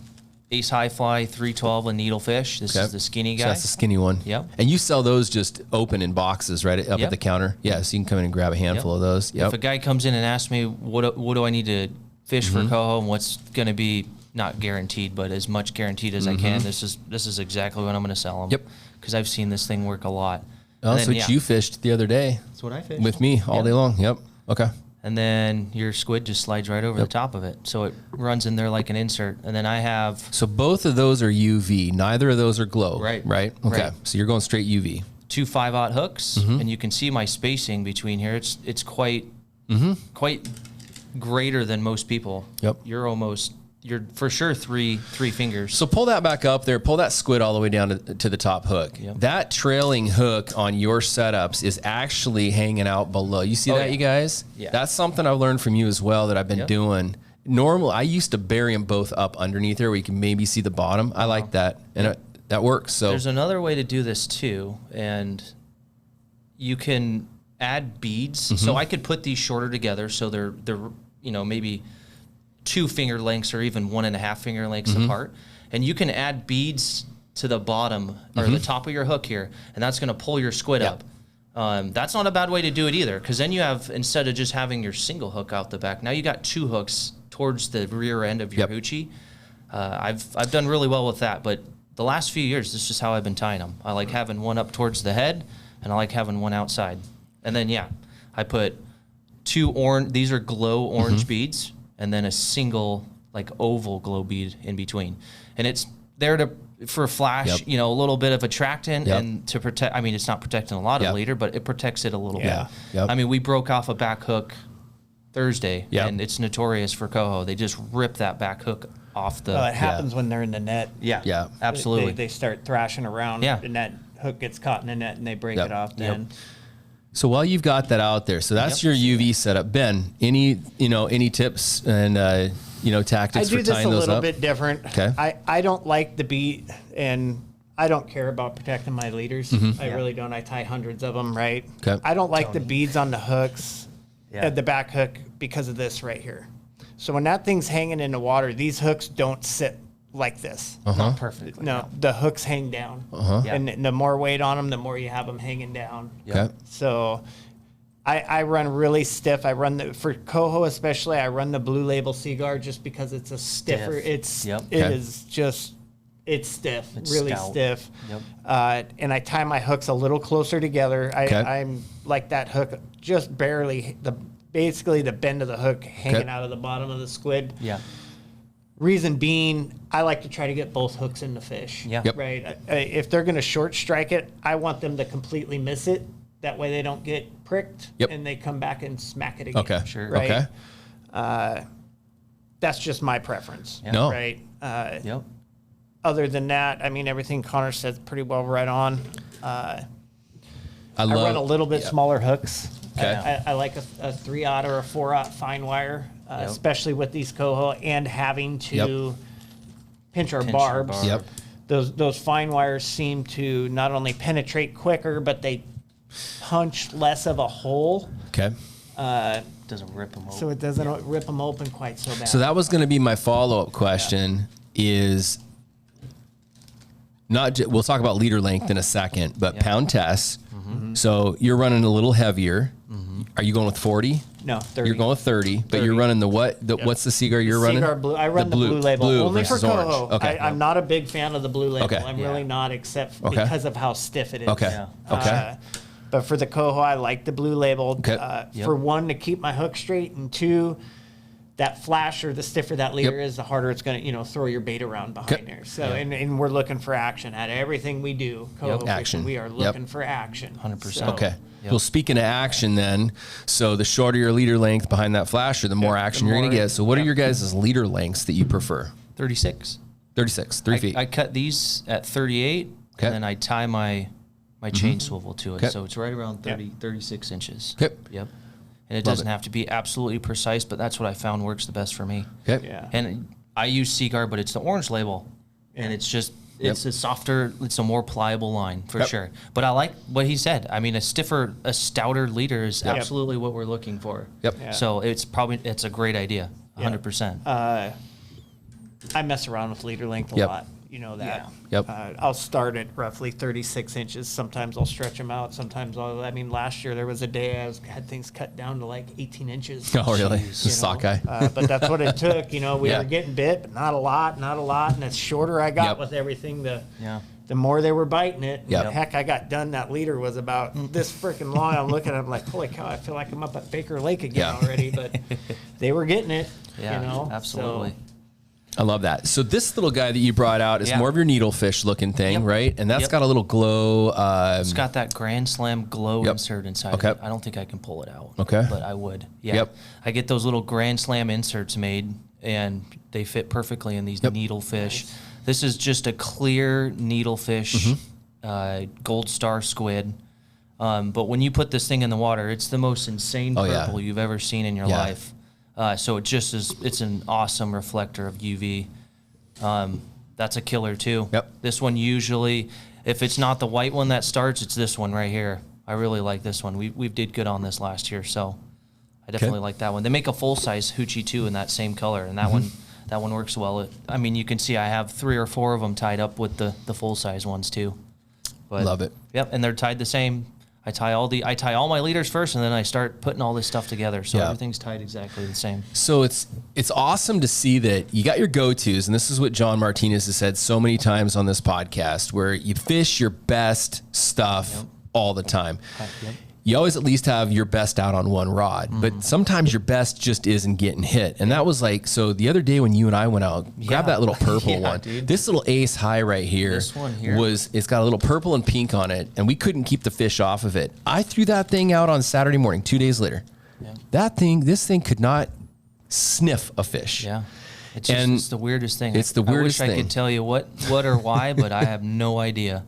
Ace High Fly, 312, and needlefish. This is the skinny guy. So that's the skinny one. Yep. And you sell those just open in boxes, right, up at Yep. the counter? Yeah, so you can come in and grab a handful of those. Yep. If a guy comes in and asks me, what do I need to fish for coho and what's going to be not guaranteed, but as much guaranteed as I can, this is exactly what I'm going to sell them. Yep. Because I've seen this thing work a lot. Oh, And that's then, what you fished the other day That's what I fish. with me all day long. Yep. Okay. And then your squid just slides right over the top of it. So it runs in there like an insert. And then I have So both of those are UV. Neither of those are glow. Right. Right? Okay. Right. So you're going straight UV. 2 5/0 hooks, and you can see my spacing between here. It's quite greater than most people. Yep. You're almost you're for sure three fingers. So pull that back up there. Pull that squid all the way down to the top hook. Yep. That trailing hook on your setups is actually hanging out below. You see that, yeah. you guys? Yeah. That's something I've learned from you as well that I've been doing. Normally, I used to bury them both up underneath there where you can maybe see the bottom. I like that, and that works. So there's another way to do this too, and you can add beads. So I could put these shorter together, so they're maybe 2 finger lengths or even 1.5 finger lengths apart, and you can add beads to the bottom or the top of your hook here, and that's going to pull your squid up. That's not a bad way to do it either, because then you have, instead of just having your single hook out the back, now you got 2 hooks towards the rear end of your hoochie. I've done really well with that, but the last few years, this is just how I've been tying them. I like having one up towards the head, and I like having one outside. And then, I put 2 orange, these are glow orange beads, and then a single, like, oval glow bead in between. And it's there for a flash, a little bit of attractant and to protect. I mean, it's not protecting a lot of leader, but it protects it a little bit. I mean, we broke off a back hook Thursday, and it's notorious for coho. They just rip that back hook off the. Well, it happens when they're in the net. Yeah, absolutely. They start thrashing around, and that hook gets caught in the net, and they break it off. Then. So while you've got that out there, so that's your UV setup. Ben, any tips and tactics for tying those up? I do this a little bit different. Okay. I don't like the bead, and I don't care about protecting my leaders. I really don't. I tie hundreds of them, right? Okay. I don't like the beads on the hooks, the back hook, because of this right here. So when that thing's hanging in the water, these hooks don't sit like this. Not perfectly. No, the hooks hang down. And the more weight on them, the more you have them hanging down. Okay. So I run really stiff. I run for coho especially. I run the Blue Label Seaguar just because it's a stiffer. It is just stiff, It's really stout. stiff. And I tie my hooks a little closer together. I'm like that hook just barely basically the bend of the hook hanging out of the bottom of the squid. Reason being, I like to try to get both hooks in the fish. Right. If they're going to short strike it, I want them to completely miss it. That way they don't get pricked and they come back and smack it again. Okay. Sure. Right? Okay. That's just my preference. No. Right. Other than that, I mean, everything Connor said pretty well right on. I run a little bit smaller hooks. Okay. I like a 3/0 or a 4/0 fine wire, especially with these coho and having to pinch our barbs. Those fine wires seem to not only penetrate quicker, but they punch less of a hole. Okay. Doesn't rip them open. So it doesn't rip them open quite so bad. So that was going to be my follow-up question is we'll talk about leader length in a second, but pound tests. So you're running a little heavier. Are you going with 40? No, 30. You're going with 30, but you're running the what? What's the Seaguar you're running? Seaguar Blue. I run the Blue Label only for versus orange. coho. Okay. I'm not a big fan of the Blue Label. Okay. I'm really not, except because of how stiff it is. Okay. Okay. But for the coho, I like the Blue Label. Okay. For one, to keep my hook straight, and two, that flasher, the stiffer that leader is, the harder it's going to, throw your bait around behind there. So, and we're looking for action at everything we do. Coho fishing, Action. we are looking for action. 100%. Okay. Well, speaking of action then, so the shorter your leader length behind that flasher, the more action you're going to get. So what are your guys' leader lengths that you prefer? 36. 36, 3 feet. I cut these at 38, and then I tie my chain swivel to it. So it's right around 36 inches. Okay. Yep. And it doesn't have to be absolutely precise, but that's what I found works the best for me. Okay. Yeah. And I use Seaguar, but it's the orange label. And it's just, it's a softer, it's a more pliable line for sure. But I like what he said. I mean, a stouter leader is absolutely what we're looking for. Yep. Yeah. So it's a great idea. 100%. I mess around with leader length a lot. You know that. Yep. I'll start at roughly 36 inches. Sometimes I'll stretch them out. Sometimes last year there was a day I had things cut down to like 18 inches. Oh, really? Jeez, Sockeye. But that's what it took. We were getting bit, but not a lot. And the shorter I got with everything, the more they were biting it. Heck, I got done. That leader was about this freaking long. I'm looking at it, I'm like, holy cow, I feel like I'm up at Baker Lake again already. But they were getting it. Absolutely. So, I love that. So this little guy that you brought out is more of your needlefish looking thing, right? And that's got a little glow. It's got that Grand Slam glow insert inside of it. I don't think I can pull it out. Okay. But I would. I get those little Grand Slam inserts made, and they fit perfectly in these needlefish. Nice. This is just a clear needlefish, gold star squid. But when you put this thing in the water, it's the most insane purple you've ever seen in your life. So it's an awesome reflector of UV. That's a killer too. Yep. This one usually, if it's not the white one that starts, it's this one right here. I really like this one. We did good on this last year, so I definitely like that one. They make a full size hoochie too in that same color, and that one works well. I mean, you can see I have 3 or 4 of them tied up with the full size ones too. But, love it. Yep, and they're tied the same. I tie all my leaders first, and then I start putting all this stuff together. So everything's tied exactly the same. So it's awesome to see that you got your go-tos, and this is what John Martinis has said so many times on this podcast, where you fish your best stuff all the time. You always at least have your best out on one rod, but sometimes your best just isn't getting hit. And that was like, so the other day when you and I went out, grab that little purple one. Dude. This little ace high right here, this one here it's got a little purple and pink on it, and we couldn't keep the fish off of it. I threw that thing out on Saturday morning, 2 days later. Yeah. This thing could not sniff a fish. Yeah. It's the weirdest thing. It's the weirdest thing. I wish I could tell you what or why, but I have no idea.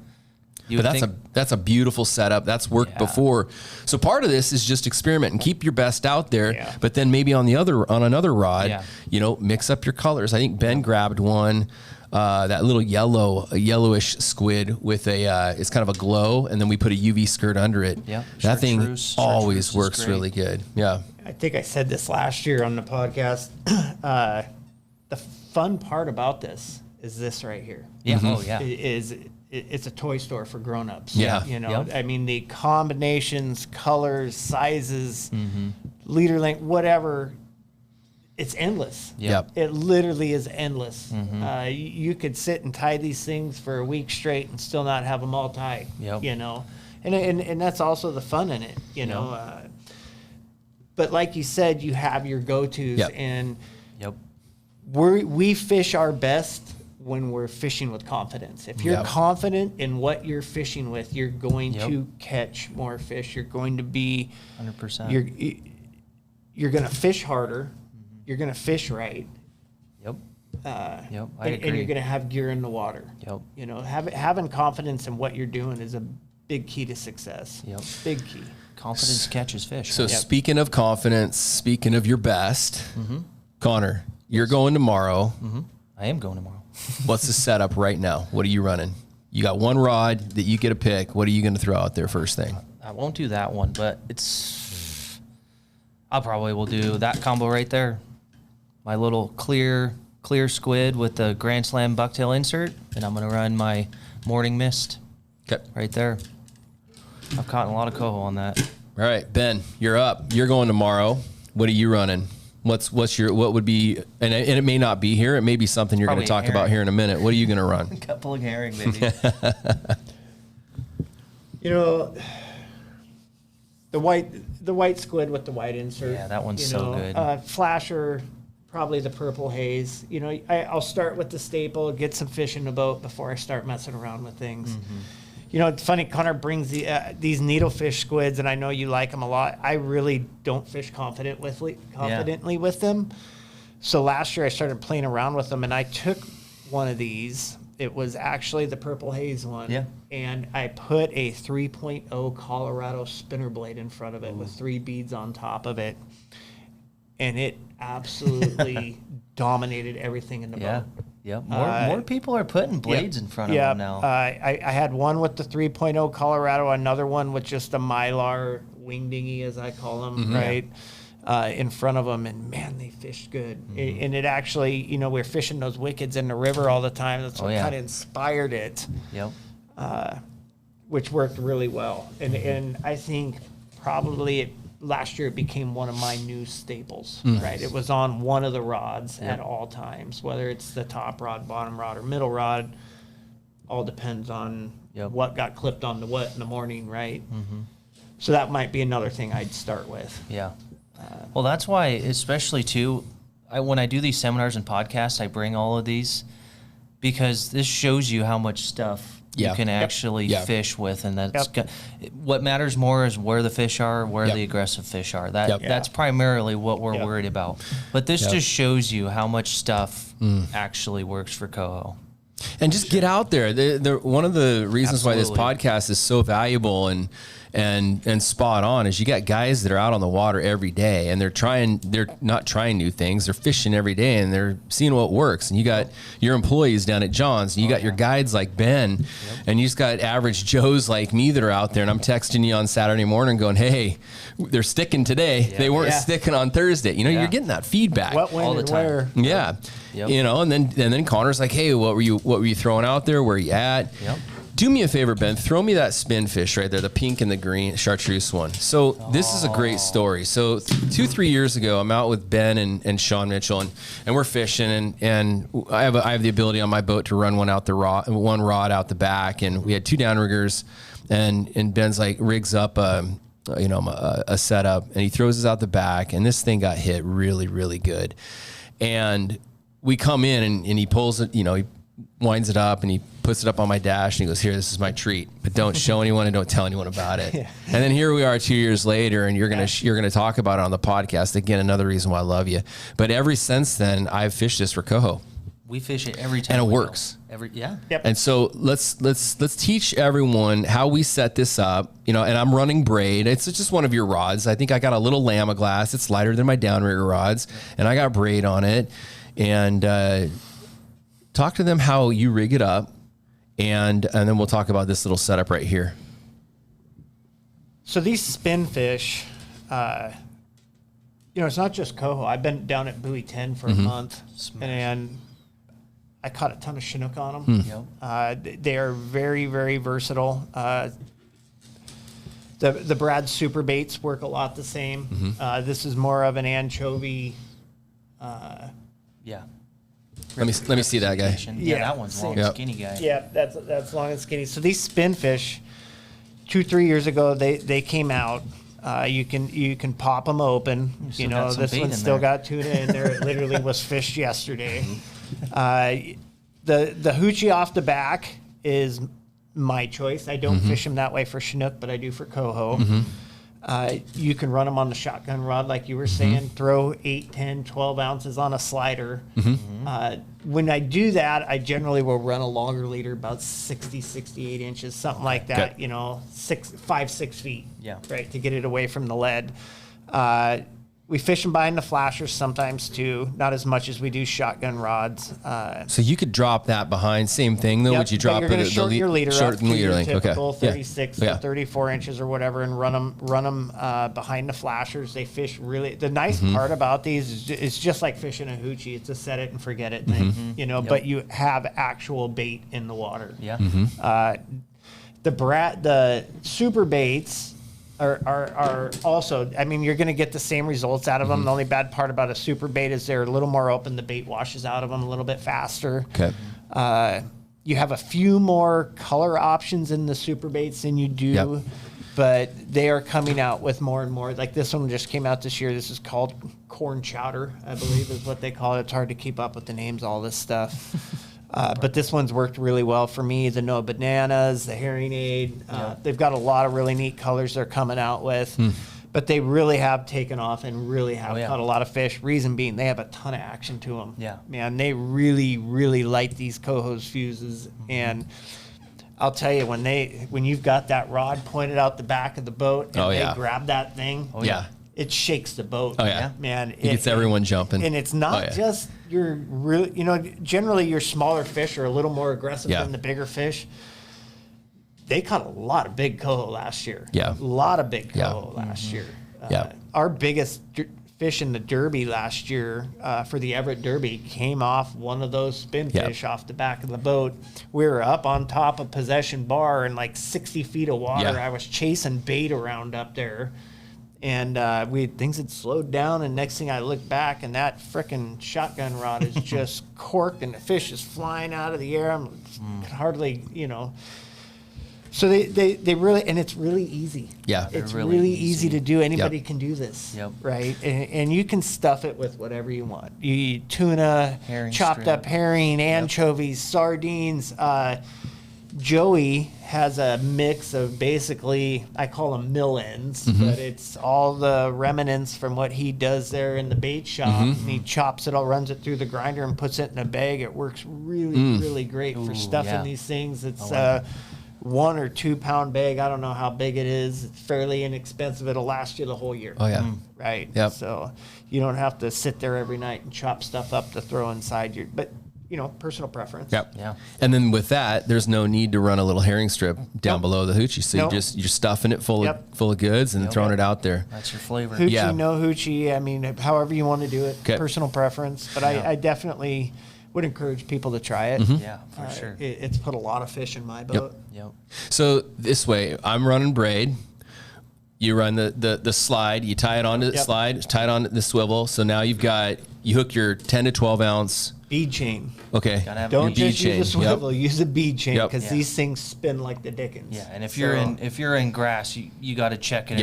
But that's a beautiful setup. That's worked before. So part of this is just experiment and keep your best out there. Yeah. But then maybe on another rod, mix up your colors. I think Ben grabbed one, that little yellowish squid with it's kind of a glow, and then we put a UV skirt under it. Yeah, that thing always works really good. Yeah. I think I said this last year on the podcast. The fun part about this is this right here. Yeah. Mm-hmm. Oh yeah. It's a toy store for grown-ups. Yeah. I mean, the combinations, colors, sizes, leader length, whatever, it's endless. Yep. It literally is endless. You could sit and tie these things for a week straight and still not have them all tied. Yep. And that's also the fun in it, but like you said, you have your go-tos, and we fish our best when we're fishing with confidence. If you're confident in what you're fishing with, you're going to catch more fish. You're going to be 100%. You're going to fish harder. You're going to fish right. Yep. I agree. And you're going to have gear in the water. Yep. Having confidence in what you're doing is a big key to success. Yep. Big key. Confidence catches fish. So speaking of confidence, speaking of your best, Connor, you're going tomorrow. I am going tomorrow. What's the setup right now? What are you running? You got one rod that you get to pick. What are you going to throw out there first thing? I won't do that one, but I probably will do that combo right there. My little clear squid with the Grand Slam bucktail insert, and I'm going to run my morning mist right there. I've caught a lot of coho on that. All right, Ben, you're up. You're going tomorrow. What are you running? What would be, and it may not be here. It may be something you're going to talk about here in a minute. What are you going to run? A couple of herring, baby. The white squid with the white insert. Yeah, that one's so good. Flasher, probably the purple haze. I'll start with the staple, get some fish in the boat before I start messing around with things. It's funny, Connor brings these needlefish squids, and I know you like them a lot. I really don't fish confidently with them. So last year I started playing around with them, and I took one of these. It was actually the purple haze one. Yeah. And I put a 3.0 Colorado spinner blade in front of it with 3 beads on top of it. And it absolutely dominated everything in the boat. Yep. More people are putting blades in front of them now. I had one with the 3.0 Colorado, another one with just a Mylar wing dinghy, as I call them, right, in front of them. And, man, they fished good. And it actually, we're fishing those wickeds in the river all the time. That's what kind of inspired it, which worked really well. And I think probably last year it became one of my new staples, right? It was on one of the rods at all times, whether it's the top rod, bottom rod, or middle rod. All depends on what got clipped onto what in the morning, right? So that might be another thing I'd start with. Yeah. Well, that's why, especially too, when I do these seminars and podcasts, I bring all of these because this shows you how much stuff you can actually fish with, and that's what matters more is where the fish are, where the aggressive fish are. That's primarily what we're worried about. But this just shows you how much stuff actually works for coho. And just get out there. One of the reasons why this podcast is so valuable and spot on is you got guys that are out on the water every day, and they're not trying new things. They're fishing every day, and they're seeing what works. And you got your employees down at John's, and you got your guides like Ben, and you just got average Joes like me that are out there. And I'm texting you on Saturday morning going, hey, they're sticking today. They weren't sticking on Thursday. You know, you're getting that feedback all the time. Where? Yeah. You know, and then Connor's like, hey, what were you throwing out there? Where are you at? Do me a favor, Ben. Throw me that spin fish right there, the pink and the green chartreuse one. So this is a great story. So 2-3 years ago, I'm out with Ben and Sean Mitchell, and we're fishing, and I have the ability on my boat to run one rod out the back, and we had 2 downriggers, and Ben's like rigs up a setup, and he throws us out the back, and this thing got hit really, really good, and we come in and he pulls it, he winds it up and he puts it up on my dash and he goes, here, this is my treat, but don't show anyone and don't tell anyone about it. And then here we are 2 years later, and you're gonna talk about it on the podcast. Again, another reason why I love you. But ever since then, I've fished this for coho. We fish it every time. And it works. And so let's teach everyone how we set this up, and I'm running braid. It's just one of your rods. I think I got a little Lama glass. It's lighter than my downrigger rods, and I got braid on it. And talk to them how you rig it up, and then we'll talk about this little setup right here. So these spin fish, it's not just coho. I've been down at Buoy 10 for a month, and I caught a ton of Chinook on them. They are very, very versatile. The Brad super baits work a lot the same. This is more of an anchovy. Let me see that guy. Yeah, that one's long and skinny guy. Yeah, that's long and skinny. So these spin fish, 2-3 years ago, they came out. You can pop them open. This one still got tuna in there. It literally was fished yesterday. The hoochie off the back is my choice. I don't fish them that way for Chinook, but I do for coho. You can run them on the shotgun rod, like you were saying, throw 8, 10, 12 ounces on a slider. When I do that, I generally will run a longer leader, about 60, 68 inches, something like that, 5-6 feet, right, to get it away from the lead. We fish them behind the flashers sometimes too, not as much as we do shotgun rods. So you could drop that behind, same thing though. Would you drop it? Short your leader up to your typical 36 to 34 inches or whatever, and run them behind the flashers. They fish really. The nice part about these is just like fishing a hoochie. It's a set it and forget it thing, But you have actual bait in the water. The super baits are also, you're going to get the same results out of them. The only bad part about a super bait is they're a little more open. The bait washes out of them a little bit faster. You have a few more color options in the super baits than you do, but they are coming out with more and more. Like this one just came out this year. This is called corn chowder, I believe is what they call it. It's hard to keep up with the names, all this stuff. But this one's worked really well for me. The No Bananas, the Herring Aid. They've got a lot of really neat colors they're coming out with. But they really have taken off and really have caught a lot of fish. Reason being, they have a ton of action to them. Man, they really, really light these coho's fuses. And I'll tell you, when you've got that rod pointed out the back of the boat and they grab that thing, it shakes the boat. Man, it gets everyone jumping. And it's not just your real, generally your smaller fish are a little more aggressive than the bigger fish. They caught a lot of big coho last year. A lot of big coho last year. Our biggest fish in the Derby last year for the Everett Derby came off one of those spin fish off the back of the boat. We were up on top of Possession Bar in like 60 feet of water. I was chasing bait around up there. And things had slowed down, and next thing I look back, and that frickin' shotgun rod is just corked, and the fish is flying out of the air. I'm hardly, So they really, and it's really easy. It's really easy to do. Anybody can do this, right? And you can stuff it with whatever you want. You eat tuna, herring, chopped up herring, anchovies, sardines, Joey has a mix of basically, I call them mill ends, but it's all the remnants from what he does there in the bait shop. And he chops it all, runs it through the grinder, and puts it in a bag. It works really, really great for stuffing these things. It's 1 or 2 pound bag. I don't know how big it is. It's fairly inexpensive. It'll last you the whole year. Oh yeah. Right. Yep. So you don't have to sit there every night and chop stuff up to throw inside your, but personal preference. Yep. Yeah. And then with that, there's no need to run a little herring strip down below the hoochie. So you're stuffing it full of goods and throwing it out there. That's your flavor. Hoochie, no hoochie. I mean, however you want to do it. Okay. Personal preference. But I definitely would encourage people to try it. Yeah, for sure. It's put a lot of fish in my boat. Yep. So this way, I'm running braid. You run the slide. You tie it onto the slide. Tie it on the swivel. So now you hook your 10 to 12 ounce bead chain. Okay. Don't just use a swivel. Use a bead chain because Yep. these things spin like the dickens. Yeah, and if you're in grass, you got to check it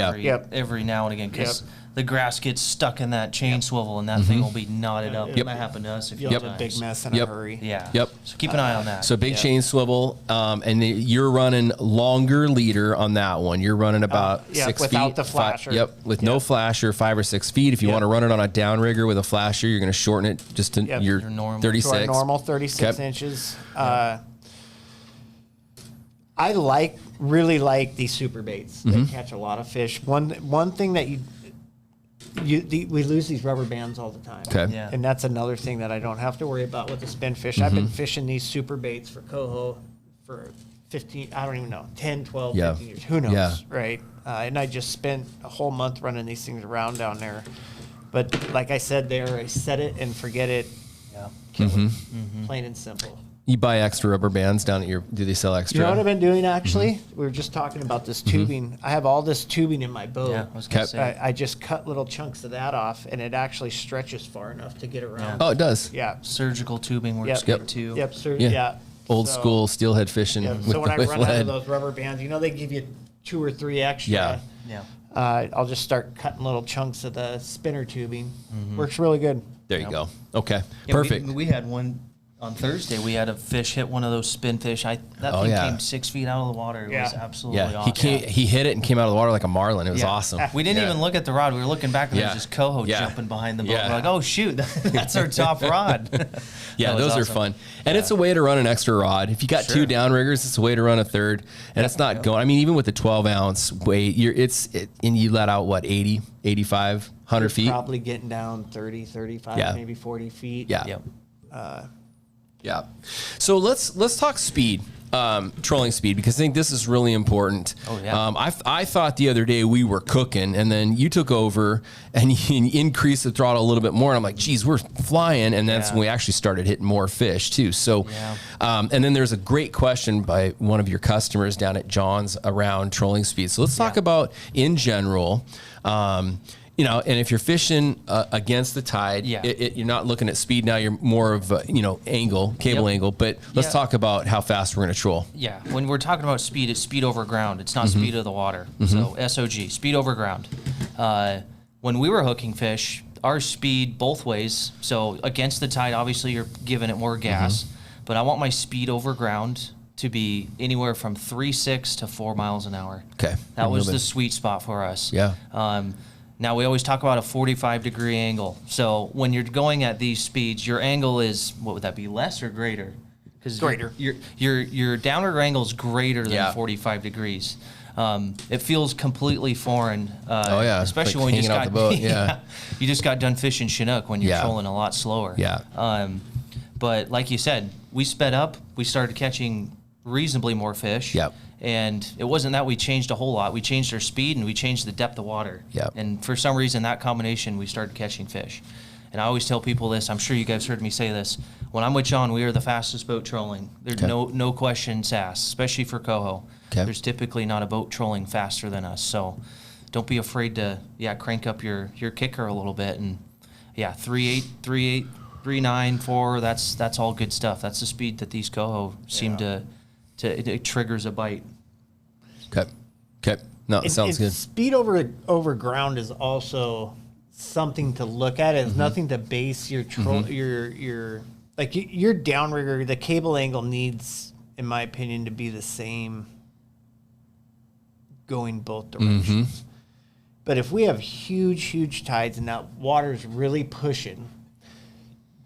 every now and again because the grass gets stuck in that chain swivel and that thing will be knotted up. That happened to us a few You'll times. have a big mess in a hurry. Yeah. Yep. So keep an eye on that. So big chain swivel, and you're running longer leader on that one. You're running about 6 feet. Without the flasher. With no flasher, 5 or 6 feet. If you want to run it on a downrigger with a flasher, you're going to shorten it just to your normal. 36. To our normal 36 inches. I really like these super baits. They catch a lot of fish. One thing that we lose these rubber bands all the time. Okay. Yeah. And that's another thing that I don't have to worry about with the spin fish. I've been fishing these super baits for coho for 15, I don't even know, 10, 12, 15 years. Who knows, Yeah. right? And I just spent a whole month running these things around down there. But like I said there, I set it and forget it. Yeah. Kill it. Plain and simple. You buy extra rubber bands down at do they sell extra? You know what I've been doing actually? We were just talking about this tubing. I have all this tubing in my boat. Yeah, I was gonna say. I just cut little chunks of that off, and it actually stretches far enough to get around. Oh, it does. Yeah. Surgical tubing works good too. Yep. So, Yeah. yeah. Old So- school steelhead fishing Yeah. with, So when I with run out lead. of those rubber bands, they give you 2 or 3 extra. Yeah. Yeah. I'll just start cutting little chunks of the spinner tubing. Works really good. There you go. Okay. Yeah, Perfect. We had one on Thursday. We had a fish hit one of those spin fish. That thing came 6 feet out of the water. It was absolutely awesome. He hit it and came out of the water like a marlin. It was awesome. We didn't even look at the rod. We were looking back and there was just coho Yeah. jumping behind the boat. Yeah. We're like, oh shoot, that's our top rod. Yeah, That was those are awesome. fun. And it's a way to run an extra rod. If you got 2 downriggers, it's a way to run a third. And it's not going, I mean, even with the 12 ounce weight, and you let out what, 80, 85, 100 feet? Probably getting down 30, 35, maybe 40 feet. Yeah. Yep. Yeah. So let's talk speed, trolling speed, because I think this is really important. Oh, yeah. I thought the other day we were cooking, and then you took over and you increased the throttle a little bit more. And I'm like, geez, we're flying. And that's when we actually started hitting more fish too. So, and then there's a great question by one of your customers down at John's around trolling speed. So let's talk about in general. And if you're fishing against the tide, you're not looking at speed now. You're more of angle, cable angle. But let's talk about how fast we're going to troll. Yeah, when we're talking about speed, it's speed over ground. It's not speed of the water. So SOG, speed over ground. When we were hooking fish, our speed both ways. So against the tide, obviously you're giving it more gas. But I want my speed over ground to be anywhere from 3.6 to 4 miles an hour. Okay, that was the sweet spot for us. Yeah. Now, we always talk about a 45-degree angle. So when you're going at these speeds, your angle is, what would that be, less or greater? Because Greater. Your downward angle is greater than 45 degrees. It feels completely foreign. like Especially when you just hanging got out the boat, you just got done fishing Chinook when you're trolling a lot slower. Yeah. But like you said, we sped up. We started catching reasonably more fish. Yep. And it wasn't that we changed a whole lot. We changed our speed and we changed the depth of water. Yep. And for some reason, that combination, we started catching fish. And I always tell people this. I'm sure you guys heard me say this. When I'm with John, we are the fastest boat trolling. There's no question sass, especially for coho. Okay. There's typically not a boat trolling faster than us. So don't be afraid to crank up your kicker a little bit. And 3.8, 3.8, 3.9, 4. That's all good stuff. That's the speed that these coho seem to it triggers a bite. Okay. No, it sounds good. Speed over ground is also something to look at. It's nothing to base your troll your downrigger. The cable angle needs in my opinion, to be the same going both directions. But if we have huge tides and that water's really pushing,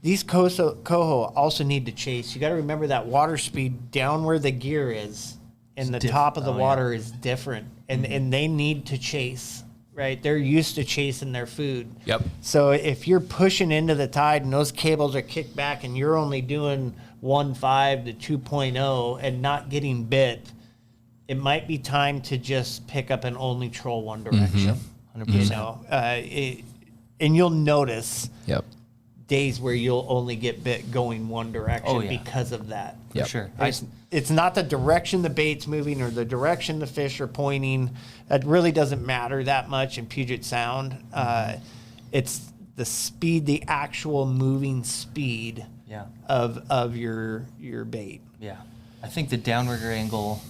these coho also need to chase. You got to remember that water speed down where the gear is and the top of the water is different, and they need to chase, right? They're used to chasing their food. Yep. So if you're pushing into the tide and those cables are kicked back and you're only doing 1.5 to 2.0 and not getting bit, it might be time to just pick up and only troll one direction. 100%. You know, and you'll notice days where you'll only get bit going one direction because of that. For sure. It's not the direction the bait's moving or the direction the fish are pointing. That really doesn't matter that much in Puget Sound. It's the speed, the actual moving speed of your bait. Yeah. I think the downrigger angle,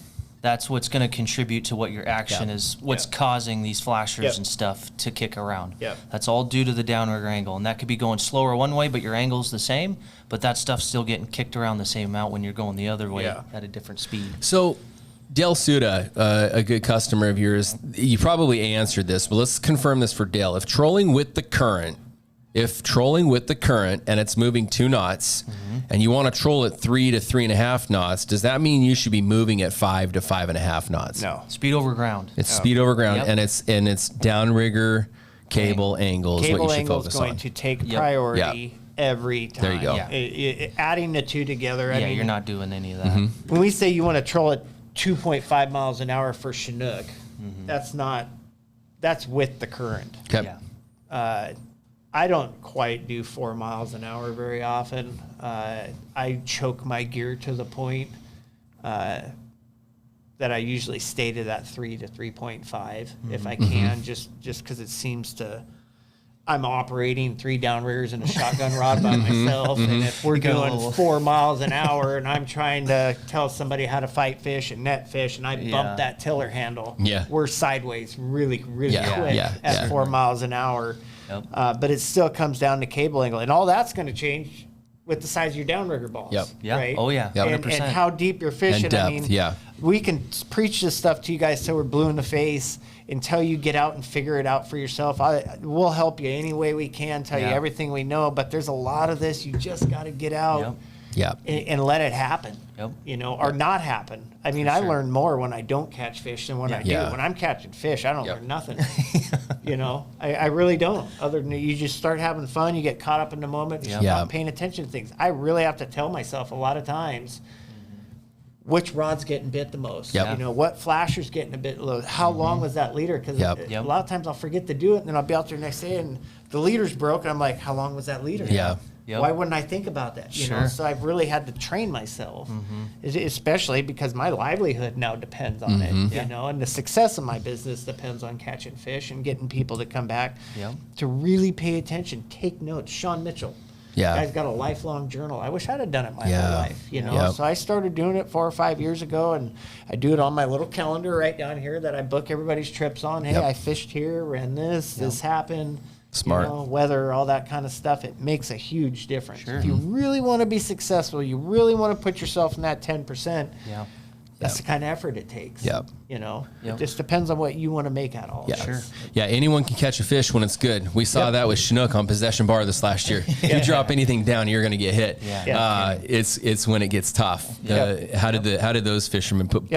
that's what's going to contribute to what your action is, what's causing these flashers and stuff to kick around. That's all due to the downrigger angle. And that could be going slower one way, but your angle's the same, but that stuff's still getting kicked around the same amount when you're going the other way at a different speed. So Dale Suda, a good customer of yours, you probably answered this, but let's confirm this for Dale. If trolling with the current and it's moving 2 knots and you want to troll at 3 to 3.5 knots, does that mean you should be moving at 5 to 5.5 knots? No. Speed over ground. It's speed over ground, and it's downrigger cable angles. Cable what you should angle's focus going on. to take priority every time. There you go. Adding the two together. I mean, you're not doing any of that. When we say you want to troll at 2.5 miles an hour for Chinook, that's with the current. Okay. I don't quite do 4 miles an hour very often. I choke my gear to the point that I usually stay to that 3 to 3.5 if I can, just because it seems to. I'm operating 3 downriggers and a shotgun rod by myself, and if we're doing 4 miles an hour and I'm trying to tell somebody how to fight fish and net fish, and I bump that tiller handle, we're sideways really quick at 4 miles an hour. But it still comes down to cable angle, and all that's going to change with the size of your downrigger balls. Right? Oh yeah. 100%. And how deep you're fishing. And depth, I mean, we can preach this stuff to you guys till we're blue in the face until you get out and figure it out for yourself. We'll help you any way we can, tell you everything we know, but there's a lot of this you just got to get out and let it happen. You know, or not happen. I mean, I learn more when I don't catch fish than when I do. When I'm catching fish, I don't learn nothing. You know, I really don't. Other than you just start having fun, you get caught up in the moment, stop paying attention to things. I really have to tell myself a lot of times which rod's getting bit the most. You know, what flasher's getting a bit low. How long was that leader? Because a lot of times I'll forget to do it, and then I'll be out there next day, and the leader's broke, and I'm like, how long was that leader? Why wouldn't I think about that? You know, so I've really had to train myself, especially because my livelihood now depends on it. You know, and the success of my business depends on catching fish and getting people to come back to really pay attention, take notes. Sean Mitchell, guy's got a lifelong journal. I wish I'd have done it my whole life. You know, so I started doing it 4 or 5 years ago, and I do it on my little calendar right down here that I book everybody's trips on. Hey, I fished here, ran this, this happened. Smart. You know, weather, all that kind of stuff. It makes a huge difference. If you really want to be successful, you really want to put yourself in that 10%. That's the kind of effort it takes. You know, it just depends on what you want to make out of all this. Anyone can catch a fish when it's good. We saw that with Chinook on Possession Bar this last year. You drop anything down, you're going to get hit. It's when it gets tough. How did those fishermen put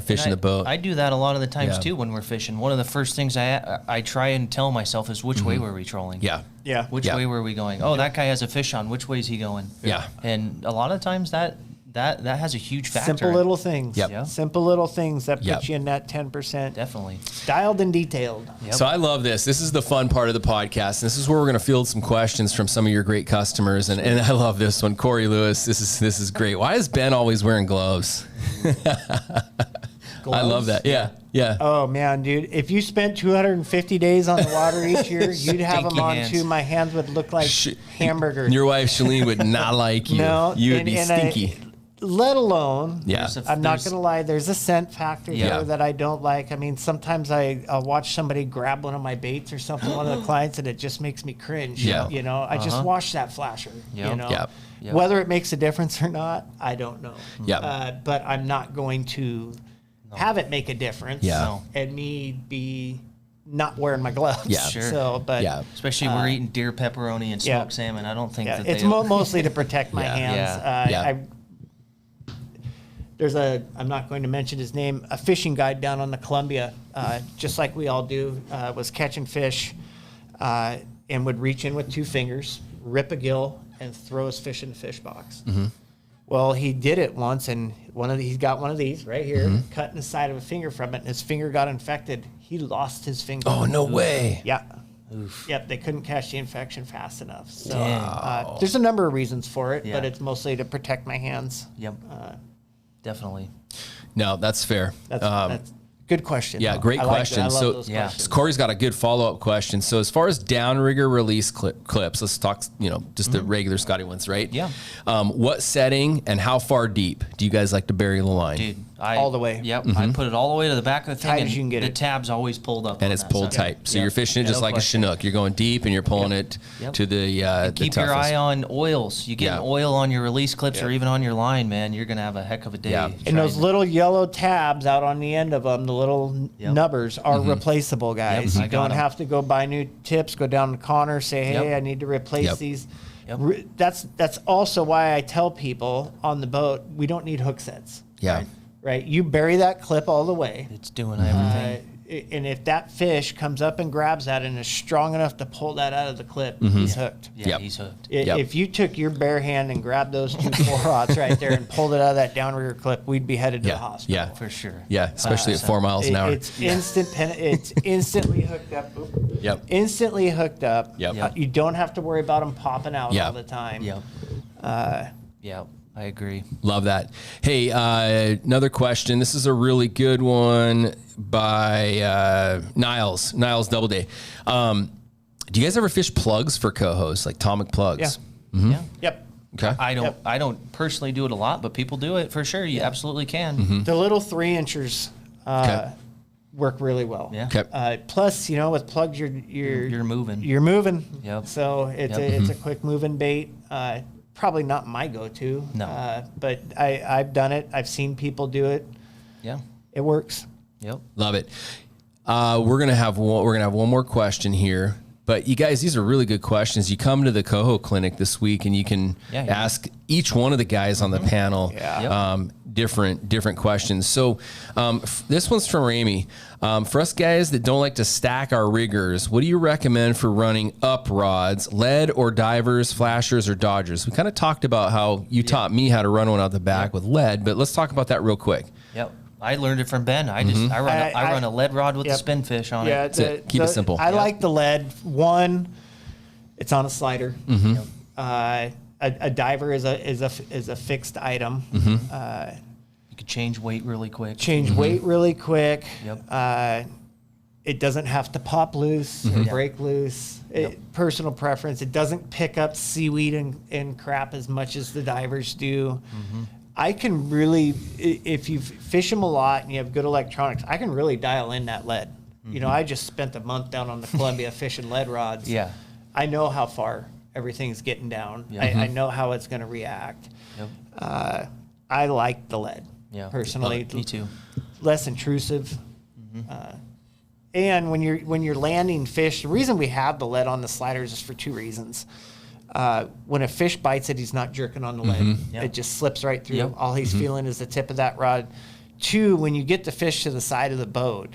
fish in the boat? I do that a lot of the times too when we're fishing. One of the first things I try and tell myself is which way were we trolling? Which way were we going? Oh, that guy has a fish on. Which way is he going? And a lot of times that has a huge factor. Simple little things. Simple little things that put you in that 10%. Definitely. Dialed and detailed. So I love this. This is the fun part of the podcast. This is where we're going to field some questions from some of your great customers. And I love this one. Corey Lewis, this is great. Why is Ben always wearing gloves? I love that. Yeah. Oh, man, dude. If you spent 250 days on the water each year, you'd have them on too. My hands would look like hamburgers. Your wife, Shalene, would not like you. No. You would be stinky. let alone, Yeah. I'm not going to lie, there's a scent factor Yeah. there that I don't like. I mean, sometimes I'll watch somebody grab one of my baits or something, one of the clients, and it just makes me cringe. Yeah. You know, I just wash that flasher, you Yep. know. Yep. Yep. Whether it makes a difference or not, I don't know. Yep. But I'm not going to have it make a difference Yeah. and me be not wearing my gloves. Yeah. Sure. So, but Yeah. Especially we're eating deer pepperoni and smoked yeah. salmon. I don't think yeah, that it's they. mostly to protect my Yeah. hands. Yeah. There's I'm not going to mention his name, a fishing guide down on the Columbia, just like we all do, was catching fish and would reach in with 2 fingers, rip a gill, and throw his fish in the fish box. Mm-hmm. Well, he did it once, and he's got one of these right here, cutting the side of a finger from it, and his finger got infected. He lost his finger. Oh, no way. Yeah. Yep, they couldn't catch the infection fast enough. So Dang. there's a number of reasons for it, Yeah. but it's mostly to protect my hands. Yep. Definitely. No, that's fair. That's good question. Yeah, though. great I like question. that. I love So- those Yeah. questions. Corey's got a good follow-up question. So as far as downrigger release clips, let's talk, just the regular Scotty ones, right? Yeah. What setting and how far deep do you guys like to bury the line? Dude, All the way. Yep. I put it all the way to the back of the thing, Tight and as you can get the it. tab's always pulled up. And on it's that pulled side. tight. So Yep. you're fishing it Yeah, just no like question. a Chinook. You're going deep and you're pulling it Yep. to the Keep the your toughest. eye on oils. You get Yeah. oil on your release clips or even on your line, man, you're gonna have a heck of a day. Yeah. And those trying to- little yellow tabs out on the end of them, the little Yep. nubbers, are Mm-hmm. replaceable, guys. Yep, You I got don't 'em. have to go buy new tips, go down to Connor, say, hey, Yep. I need to replace Yep. these. Yep. That's also why I tell people on the boat, we don't need hook sets. Yeah. Right? You bury that clip all the way. It's doing everything. And if that fish comes up and grabs that and is strong enough to pull that out of the clip, he's hooked. Yeah, Yep. he's hooked. Yep. If you took your bare hand and grabbed those 2 4-aughts right there and pulled it out of that downrigger clip, we'd be headed to the Yeah. hospital. Yeah. For sure. Yeah. Especially at 4 miles an hour. It's instant. It's instantly hooked up. Oop. Yep. Instantly hooked up. Yep. Yep. You don't have to worry about them popping out Yeah. all the time. Yep. Yep. I agree. Love that. Hey, another question. This is a really good one by Niles Doubleday. Do you guys ever fish plugs for cohos, like Tomic plugs? Yeah. Yeah. Yep. Okay. I don't personally do it a lot, but people do it for sure. You absolutely can. The little 3-inchers Okay. work really well. Yeah. Okay. Plus, with plugs, you're moving. You're moving. Yep. So it's Yep. it's a quick moving bait. Probably not my go-to. No. But I've done it. I've seen people do it. Yeah. It works. Yep. Love it. We're gonna have one more question here, but you guys, these are really good questions. You come to the Coho Clinic this week, and you can Yeah. ask each one of the guys on the panel Yeah. different questions. So this one's from Amy. For us guys that don't like to stack our riggers, what do you recommend for running up rods, lead or divers, flashers or dodgers? We kind of talked about how you taught me how to run one out the back with lead, but let's talk about that real quick. Yep. I learned it from Ben. I run a lead rod with Yep. a spin fish on Yeah, it. That's it. Keep it simple. I like the lead. One, it's on a slider. Mm-hmm. A diver is a fixed item. Mm-hmm. You could change weight really quick. Change weight really quick. Yep. It doesn't have to pop loose Mm-hmm. or break loose. Personal preference. It doesn't pick up seaweed and crap as much as the divers do. I can really, if you fish them a lot and you have good electronics, I can really dial in that lead. I just spent a month down on the Columbia fishing lead rods. Yeah. I know how far everything's getting down. Yeah. I know how it's going to react. Yep. I like the lead. Yeah. Personally, Me too. less intrusive. And when you're landing fish, the reason we have the lead on the sliders is for 2 reasons. When a fish bites it, he's not jerking on the lead. Yeah. It just slips right through. Yep. All he's feeling is the tip of that rod. 2, when you get the fish to the side of the boat,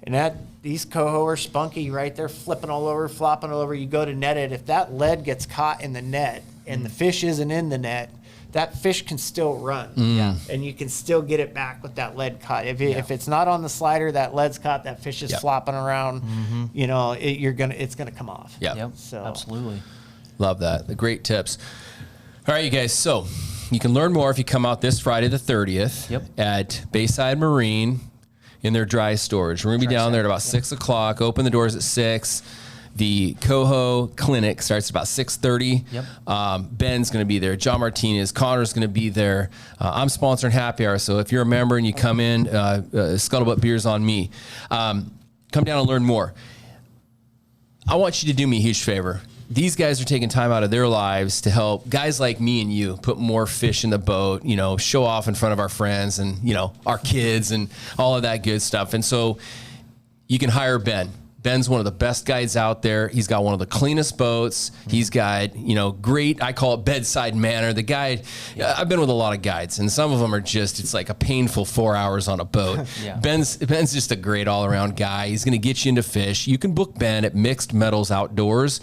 and these coho are spunky right there, flipping all over, flopping all over. You go to net it. If that lead gets caught in the net and the fish isn't in the net, that fish can still run. Yeah. And you can still get it back with that lead caught. If it's not on the slider, that lead's caught, that fish is Yep. flopping around. It's gonna come off. Yeah. Yep. So- Absolutely. Love that. The great tips. All right, you guys. So you can learn more if you come out this Friday, the 30th, Yep. at Bayside Marine in their dry storage. We're going to be down there at about 6 o'clock. Open the doors at 6. The Coho Clinic starts at about 6:30. Yep. Ben's going to be there. John Martinis, Connor's going to be there. I'm sponsoring happy hour, so if you're a member and you come in, Scuttlebutt beers on me. Come down and learn more. I want you to do me a huge favor. These guys are taking time out of their lives to help guys like me and you put more fish in the boat, show off in front of our friends and, our kids and all of that good stuff. And so you can hire Ben. Ben's one of the best guides out there. He's got one of the cleanest boats. He's got, great, I call it bedside manner. The guy, I've been with a lot of guides, and some of them are just, it's like a painful 4 hours on a boat. Yeah. Ben's just a great all-around guy. He's going to get you into fish. You can book Ben at Mixed Metals Outdoors.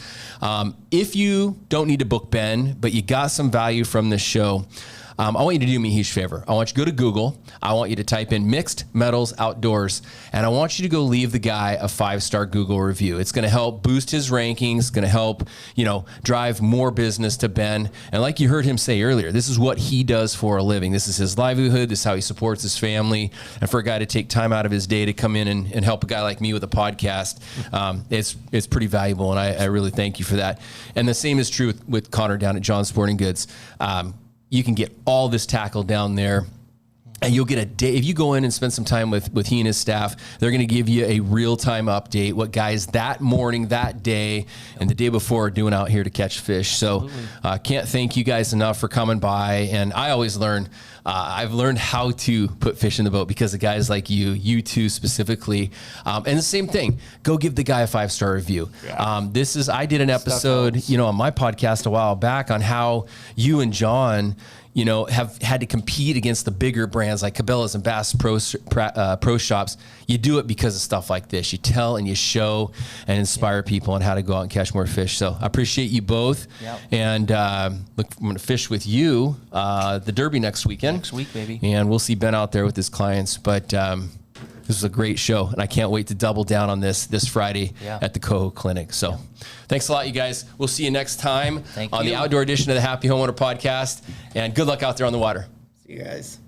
If you don't need to book Ben, but you got some value from this show, I want you to do me a huge favor. I want you to go to Google. I want you to type in Mixed Metals Outdoors, and I want you to go leave the guy a 5-star Google review. It's going to help boost his rankings, going to help, drive more business to Ben. And like you heard him say earlier, this is what he does for a living. This is his livelihood. This is how he supports his family. And for a guy to take time out of his day to come in and help a guy like me with a podcast, it's pretty valuable, and I really thank you for that. And the same is true with Connor down at John's Sporting Goods. You can get all this tackle down there, and you'll get a day. If you go in and spend some time with he and his staff, they're going to give you a real-time update, what guys that morning, that day, and the day before are doing out here to catch fish. So can't thank you guys enough for coming by. And I always learn. I've learned how to put fish in the boat because of guys like you two specifically. And the same thing, go give the guy a 5-star review. Yeah. I did an episode, on my podcast a while back on how you and John, have had to compete against the bigger brands like Cabela's and Bass Pro Shops. You do it because of stuff like this. You tell and you show and inspire people on how to go out and catch more fish. So I appreciate you both. Yep. And I'm going to fish with you the Derby next weekend. Next week, baby. And we'll see Ben out there with his clients. But this was a great show, and I can't wait to double down on this Friday at the Coho Clinic. So thanks a lot, you guys. We'll see you next time on the outdoor edition of the Happy Homeowner Podcast, and good luck out there on the water. See you guys.